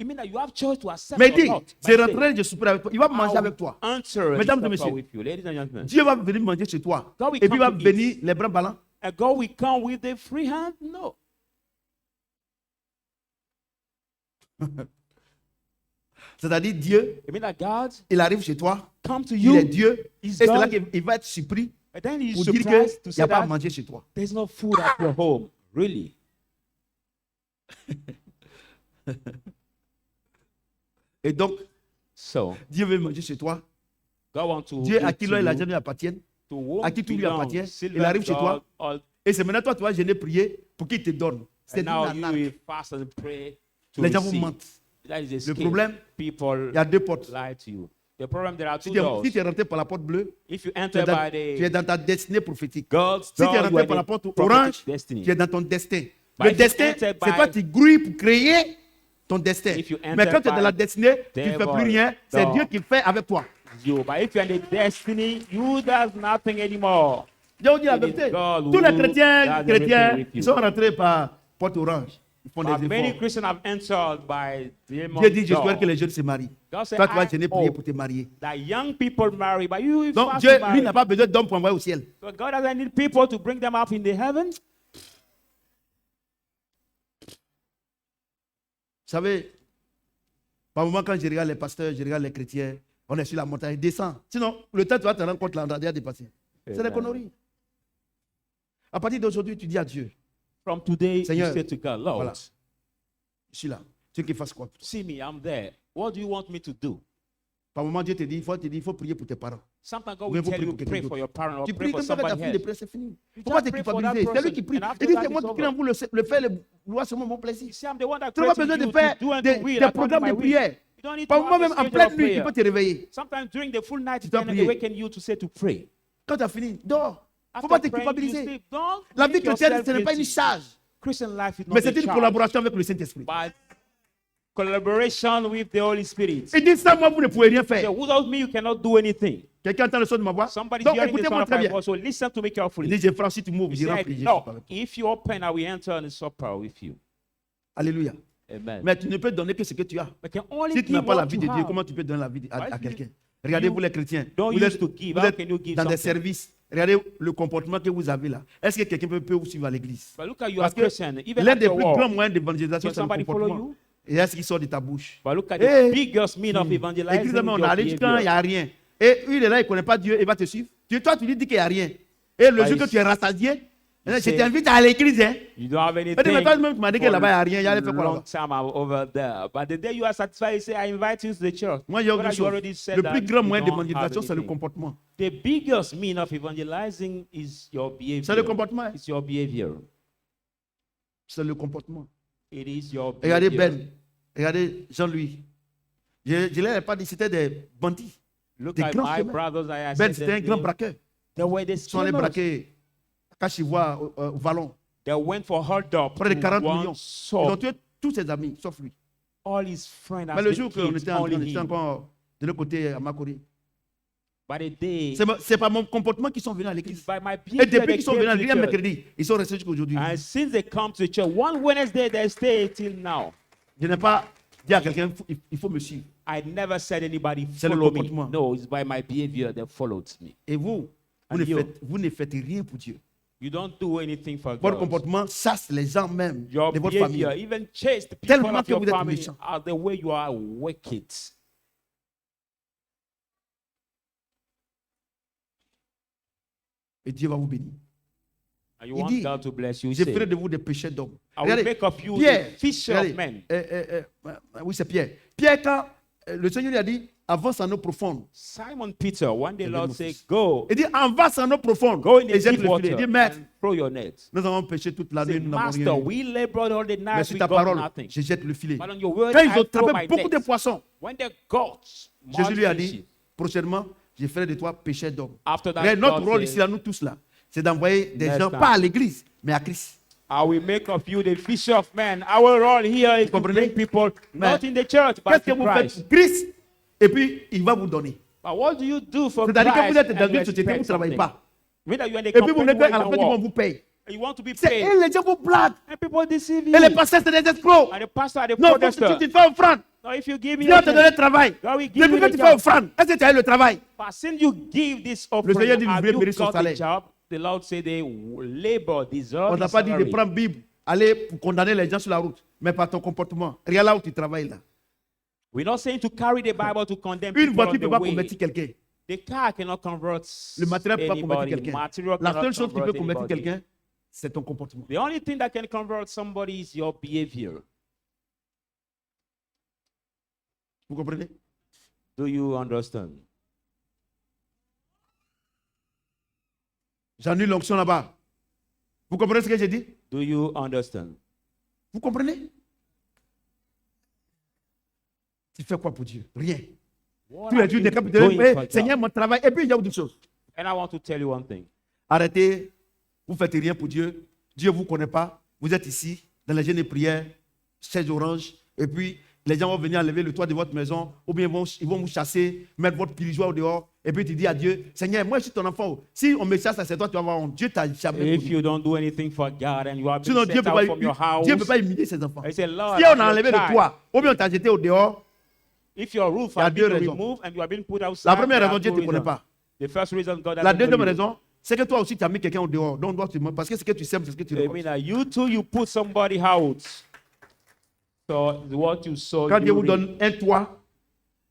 It means that you have choice to accept Mais il or dit, not. je rentrerai et je souperai avec toi. Il va manger avec toi. Answer and Mesdames et supper messieurs. with you. Ladies and gentlemen. Dieu va venir manger chez toi. God will Et puis il va come to venir eat. les bras ballants. And God will come with a free hand? No. C'est-à-dire, Dieu, It means that God il arrive chez toi, come to il you. est Dieu, et He's c'est là God. qu'il va être surpris And then he's pour dire surprised qu'il to n'y say a pas à that manger chez toi. there's no food at your home. Really? Et donc, So, Dieu veut manger chez toi. God wants to Dieu à give qui to l'or et you, l'argent lui appartiennent. to whom à qui tout lui belongs appartient, silver, il arrive chez gold, toi. all- Et c'est maintenant toi, tu vas gêner, prier pour qu'il te donne. C'est and now une you arnaque. will fast and pray to Les gens vous receive. mentent. That is a Le scam. problème, People il y a deux portes. lie to you. The problem, there are Si two tu doors. es rentré par la porte bleue, If you tu es enter dans, by tu es the dans ta destinée prophétique. God's Si tu es door, you rentré are par la the porte prophetic orange, destiny. tu es dans ton destin. But Le if you destin, enter c'est by- toi qui grouilles pour créer ton destin. If you enter Mais quand tu es by dans la destinée, tu ne fais devil plus rien. C'est door. Dieu qui fait avec toi. You, but if you are in the destiny, you does nothing anymore. Je vous dis la It is vérité. God Tous les who chrétiens, does everything with you. ils sont rentrés par porte orange. Ils font But des many efforts. Christians have entered by the Dieu dit, j'espère door. que les jeunes se marient. God said, Toi, tu vas I gêner, prier hope pour te marier. that young people marry, but you will Donc fast Dieu, to lui, marry. n'a pas besoin d'hommes pour envoyer au ciel. So God doesn't need people to bring them up in the heaven. Vous savez, par moment, quand je regarde les pasteurs, je regarde les chrétiens, on est sur la montagne, descend. Sinon, le temps, tu vas te rendre compte, l'an déjà dépassé. C'est des Amen. conneries. À partir d'aujourd'hui, tu dis à Dieu, From today, Seigneur, you say to God, Lord, voilà. je suis là. Tu veux qu'il fasse quoi? see me, I'm there. What do you want me to do? Par moment, Dieu te dit, il faut prier pour tes parents. Sometimes God Mais will vous tell priez you, pour quelqu'un pray d'autre. for your parent or Tu pray pries for comme ça avec ta somebody fille de else. prière, c'est fini. You Il ne faut pas te just pray for that culpabiliser. C'est lui qui person, prie. and after Il dit, that, c'est moi it's qui prie over. en vous, le faire, le vouloir sur mon plaisir. You see, I'm the one that Tu n'as pas created besoin you de faire to do and to will des according to programmes my de will. prière. You don't need Par to moment, have a même en schedule pleine of nuit, il prayer. peut te réveiller. Sometimes during the full night, Tu it dois can prier. awaken you to say to pray. Quand tu as fini, dors. Il ne faut After pas te praying, you culpabiliser. sleep. Don't La make vie chrétienne, yourself ce n'est pas une guilty. charge, Christian life is mais not c'est a une charge, collaboration avec le Saint-Esprit. but collaboration with the Holy Spirit. Il dit, sans moi, vous ne pouvez rien So faire. without me, you cannot do anything. Quelqu'un entend le son de ma voix? Somebody Donc, hearing the sound écoutez-moi of très my bien. voice, so listen to me Il carefully. dit, je ferai si tu m'ouvres, He j'irai said, prier. no, if you open, I will enter and supper with you. Alléluia. Amen. Mais tu ne peux donner que ce que tu as. But can only Si tu n'as give pas la what vie you de Dieu, have. comment tu peux donner la vie à Why you- quelqu'un? Regardez-vous you les chrétiens. don't Vous use êtes, to give. vous How êtes can you give dans des something? services. Regardez le comportement que vous avez là. Est-ce que quelqu'un peut vous suivre à l'église? But look at you Parce as que Christian, even l'un at des your plus grands work. moyens d'évangélisation, Can c'est le somebody follow comportement. you? Et est-ce qui sort de ta bouche? But look at Hey! the biggest mean of evangelizing Église, on your arrive quand il n'y behavior. a rien. Et lui, il est là, il ne connaît pas Dieu, il va te suivre. Toi, tu lui dis qu'il n'y a rien. Et le Bah, jour il- que tu es rassasié, You Je say, t'invite à l'église. Hein. you don't have Et tu anything. même tu m'as dit que là-bas, il n'y a rien. Il y a fait quoi Long là-bas? time over there. But the day you are satisfied, you say, I invite you to the church. Moi, j'ai Whether autre you chose. already said Le that, plus grand you moyen don't have d'évangélisation, c'est le anything. comportement. The biggest mean of evangelizing is your behavior. C'est le comportement. Hein. It's your behavior. C'est le comportement. It is your Regardez behavior. Ben. Regardez Jean-Louis. Je ne l'ai pas dit, c'était des bandits. Look Des at grands my chemins. brothers. Ben, I said c'était un that grand braqueur. they were the Ils sont allés schemers. braquer Cachivois au Vallon. They went for hold up Près de to 40 one millions. Ils ont sword. tué tous ses amis, sauf lui. All his friends Mais has le been jour qu'on killed, était, on only était him. encore de l'autre côté à Makori, By the day, c'est pas mon comportement qu'ils sont venus à it's l'église. by my Et behavior depuis they qu'ils sont came venus à to the l'église, church. mercredi, ils sont restés jusqu'aujourd'hui. And since they come to the church, one Wednesday they stay till now. Je n'ai pas dit à quelqu'un, il faut me suivre. I never said anybody C'est le follow me. comportement. No, it's by my behavior they followed me. Et vous, And you. vous ne faites rien pour Dieu. You don't do anything for Votre God. comportement chasse les gens même Your de votre famille. behavior even chase the people Tellement of que your vous êtes family méchant. are the way you are wicked. Et Dieu va vous bénir. And you Il want dit, God to bless you. Je Say, ferai de vous des pécheurs d'hommes. I will make of you Pierre, the fisher regardez, of men. Oui, c'est Pierre. Pierre, quand le Seigneur lui a dit, avance en eau profonde. Simon Peter, one day Et Lord mon said, fils. go, Il dit, avance en eau profonde. go in the Et jette deep le filet. Il water dit, maître, and throw your net. nous avons péché toute la nuit, Say, nous n'avons Master, rien. we labored all the Mais night, sur we ta got parole, nothing. je jette le filet. But on your word, Quand ils I ont throw tapé my beaucoup de net. poissons, When they got Jésus lui a much dit, fishes, prochainement, je ferai de toi pécheur d'hommes. after that, Mais notre God rôle said, ici, là, nous tous là, c'est d'envoyer des Next gens, time. pas à l'église, mais à Christ. I will make of you the fisher of men. Our role here is to comprenez? bring people Mais not in the church, but Qu'est-ce que to vous Christ. faites? Christ, et puis il va vous donner. But what do you do for C'est-à-dire que Christ vous êtes dans and you une société où vous ne expect travaillez something? pas. Whether you're in a Et puis vous company venez where à la you fin du mois, work, vous paye. and you want to be C'est paid, et les gens vous blaguent. and people deceive Et you. les pasteurs, c'est des escrocs. And the pastor, the Non, faut protester. que tu te fais offrande. No, if you give me Dieu a te donne le travail. God will give Depuis you que the tu fais job. offrande, est-ce que tu as eu le travail? But since you give this offering, Seigneur dit, have vous you mérite son got the salaire. job? The Lord said they labor, deserve On n'a his pas dit de salary. prendre Bible, aller pour condamner les gens sur la route, mais par ton comportement. Regarde là où tu travailles là. We're not saying to carry the Bible to condemn Une people voiture on ne the peut pas way. convertir quelqu'un. The car cannot convert Le matériel ne peut pas convertir anybody. quelqu'un. Material La cannot seule chose qui peut convert convertir anybody. quelqu'un, c'est ton comportement. The only thing that can convert somebody is your behavior. Vous comprenez? Do you understand? J'annule l'onction là-bas. Vous comprenez ce que j'ai dit? Do you understand? Vous comprenez? Tu fais quoi pour Dieu? Rien. What Tous les are jours, you des capitaines, doing for God? Seigneur, mon travail. Et puis, il y a autre chose. And I want to tell you one thing. Arrêtez. Vous ne faites rien pour Dieu. Dieu ne vous connaît pas. Vous êtes ici, dans la jeûne et prière, chaise orange. Et puis, les gens vont venir enlever le toit de votre maison. Ou bien ils vont vous chasser, mettre votre piligeoire au dehors. Et puis, tu dis à Dieu, Seigneur, moi, je suis ton enfant. Si on me chasse, c'est toi, tu vas avoir honte. Dieu t'a jamais If connu. you don't do anything for God and you have been Sinon, Dieu sent ne out from your house, peut pas humilier ses enfants. I say, Lord, Si on I'm a your enlevé le child. toit, ou bien on t'a jeté au dehors, If your roof Il y a has deux been raisons. removed and you have been put outside, la première there raison, are Dieu ne two te connaît reasons. pas. The first reason, God La doesn't deuxième know you. raison, c'est que toi aussi, tu as mis quelqu'un au dehors. Donc, parce que ce que tu sèmes, c'est ce que tu I récoltes. mean, you too, you put somebody out. So what you sow, Quand Dieu you vous reap. donne un toit,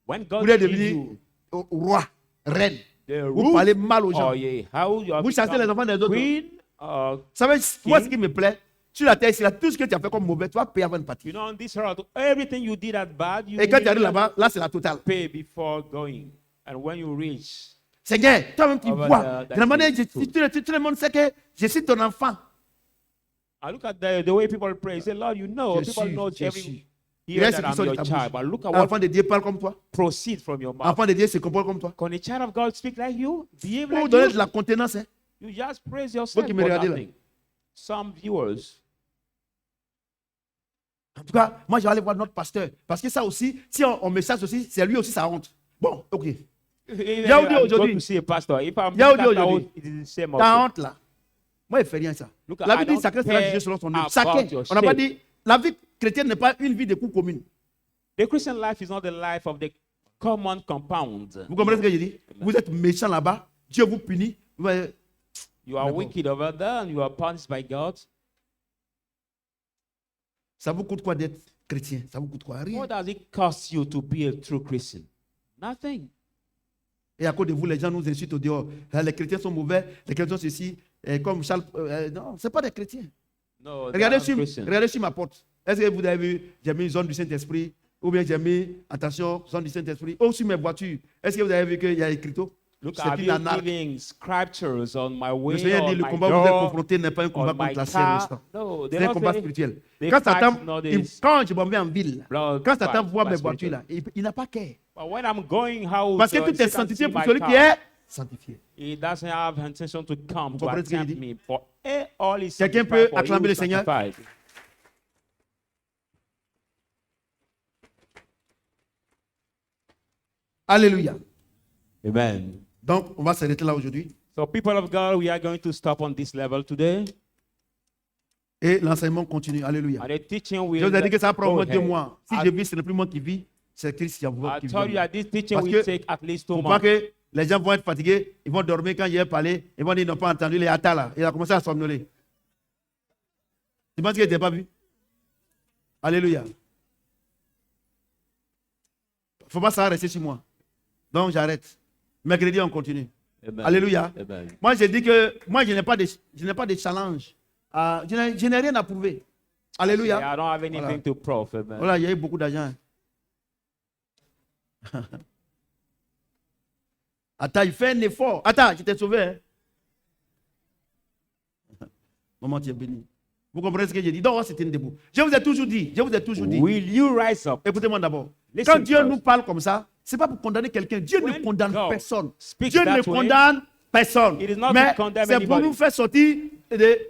When vous God voulez gives devenir you roi, reine. the Vous roof, parlez mal aux gens. oh yeah, how you have Vous chassez become les enfants des autres. queen, Vous savez, moi, ce qui me plaît, sur la terre, c'est tout ce que tu as fait comme mauvais, tu vas payer avant de partir. you know, on this earth, everything you did at bad, you Et quand tu will arrives là-bas, là, c'est la totale. pay before going. And when you reach, Seigneur, toi-même, tu Over vois. there, De la manière, that's it. tout le monde sait que je suis ton enfant. I look at the way people pray. Say, Lord, you know, Je people suis, know je every suis. here Reste that qui I'm sort de your ta child. bouche. But look at what Enfant de Dieu parle comme toi. proceeds from your mouth. Enfant de Dieu se comporte comme toi. Can a child of God speak like you? Behave Pour vous like donner you? de la contenance, hein. You just praise yourself qui me for regardez là. nothing. Some viewers, En tout cas, moi, je vais aller voir notre pasteur. Parce que ça aussi, si on me chasse aussi, c'est lui aussi sa honte. Bon, ok. even Yahudi if I go aujourd'hui. to see a pastor, if I'm Yahudi that aujourd'hui. out, it is the same Ta also. honte là. Moi, il ne fait rien ça. Look, La I vie dit don't chacun sera care jugé selon son œuvre. about Chacun. your On n'a pas shape. dit, la vie chrétienne n'est pas une vie de coups communes. The Christian life is not the life of the common compound. Vous comprenez ce que je dis? Vous êtes méchant là-bas, Dieu vous punit. Vous allez- You are D'accord. wicked over there and you are punished by God. Ça vous coûte quoi d'être chrétien? Ça vous coûte quoi? Rien. What does it cost you to be a true Christian? Nothing. Et à cause de vous, les gens nous insultent au dehors. Ah, les chrétiens sont mauvais, les chrétiens sont ceci. comme Charles. Non, ce n'est pas des chrétiens. No, they are Regardez not sur, Christians. regardez sur ma porte. Est-ce que vous avez vu, j'ai mis une zone du Saint-Esprit? Ou bien j'ai mis, attention, zone du Saint-Esprit. Ou sur mes voitures. Est-ce que vous avez vu qu'il y a écrit tout? Look, C'est I've une been arnaque. giving scriptures on my Le way, Seigneur dit, on le my combat que vous êtes door, confronté n'est pas un combat on my contre la chair et le car. sang. No, they C'est un don't combat say spirituel. they Quand fight Satan, nowadays. quand je m'en vais en ville, Blood quand Satan fight, voit but mes voitures spiritual. là, il n'a pas qu'à. But when I'm going out, Parce que tout est Satan sanctifié see pour my celui car. qui est sanctifié. He doesn't have intention to come Vous to comprenez ce qu'il attempt dit? me. For all is Quelqu'un sanctified, peut for acclamer you le Seigneur? sanctified. Alléluia. Amen. Donc, on va s'arrêter là aujourd'hui. So, people of God, we are going to stop on this level today. Et l'enseignement continue. Alléluia. And the teaching Je will vous ai dit que ça prend au go moins 2 ahead. mois. Si je vis, ce n'est plus moi qui vis, c'est Christ qui I vit. told you that this teaching Parce will que take at least 2 Faut pas months. que les gens vont être fatigués, ils vont dormir quand il a parlé, ils vont dire ils n'ont pas entendu les atas là. Il a commencé à somnoler. Tu penses qu'il n'était pas vu? Alléluia. Il ne faut pas ça rester sur moi. Donc j'arrête. Mercredi, on continue. Amen. Alléluia. Amen. Moi, j'ai dit que moi, je n'ai pas de challenge. Je n'ai rien à prouver. Alléluia. I don't have anything Voilà. to prove. Amen. Voilà, il y a eu beaucoup d'argent. Attends, il fait un effort. Attends, je t'ai sauvé. Hein? Maman, tu es béni. Vous comprenez ce que j'ai dit? Donc, c'était une debout. Je vous ai toujours dit. Will you rise up? Écoutez-moi d'abord. Listen Quand Dieu first. nous parle comme ça, ce n'est pas pour condamner quelqu'un. Dieu ne When condamne God personne. speaks Dieu that ne way, condamne personne. it is not Mais to condemn c'est pour anybody. nous faire sortir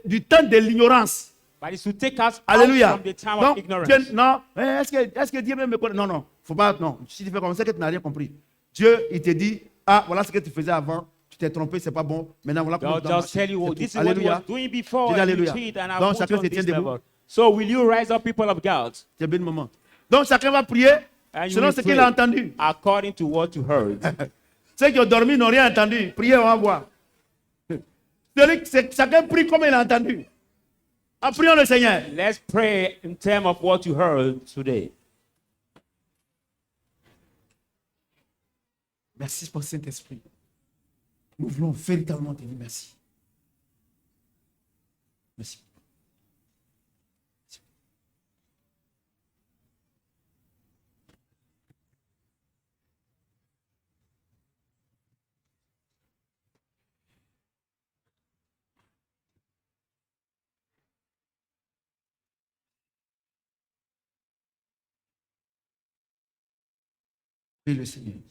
du temps de l'ignorance. But it's to take us out Alléluia. from the time Donc, of ignorance. Dieu, non, est-ce que Dieu même me connaît? Non, non, faut pas, non. Si tu fais comme ça, que tu n'as rien compris. Dieu, il te dit, ah, voilà ce que tu faisais avant, tu t'es trompé, c'est pas bon. Maintenant, voilà comment God tu dois just marcher. tell you, C'est this tout. is what he Alléluia. was doing before, Dis and you alléluia. cheat, and I Donc, put chacun you on se this tient debout. level. So will you rise up, people of God, Tu es béni, maman. Donc, chacun va prier and you selon will ce pray qu'il a entendu. according to what you heard? Ceux qui ont dormi n'ont rien entendu. Priez, on va voir. Chacun prie comme il a entendu. En priant le Seigneur. Let's pray in terms of what you heard today. Merci pour Saint-Esprit. Nous voulons véritablement te dire merci. Merci. Prie le Seigneur.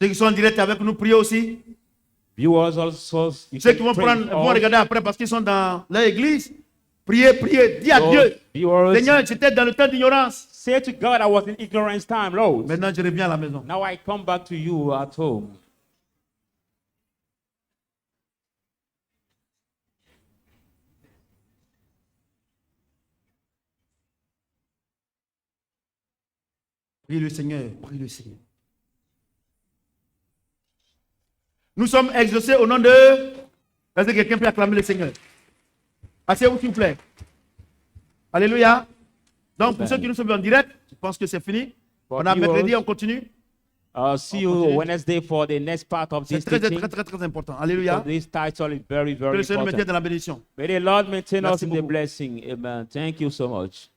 Ceux qui sont en direct avec nous, priez aussi. Viewers also, you Ceux can qui vont, pray vont all. regarder après parce qu'ils sont dans l'église, priez, priez, dis à So, Dieu, viewers, Seigneur, j'étais dans le temps d'ignorance. say to God, I was in ignorance time, Lord. Maintenant, je reviens à la maison. Now I come back to you at home. Prie le Seigneur, prie le Seigneur. Nous sommes exaucés au nom de... Est-ce que quelqu'un peut acclamer le Seigneur? Asseyez-vous, s'il vous plaît. Alléluia. Donc, pour Amen. ceux qui nous suivent en direct, je pense que c'est fini. For On a viewers, mercredi, on continue. See you continue. Wednesday for the next part of C'est this très, teaching. très, très, très important. So Alléluia. this title is very, Que very le Seigneur nous maintienne important. dans la bénédiction. May the Lord maintain Merci us in the beaucoup. blessing. Amen. Thank you so much.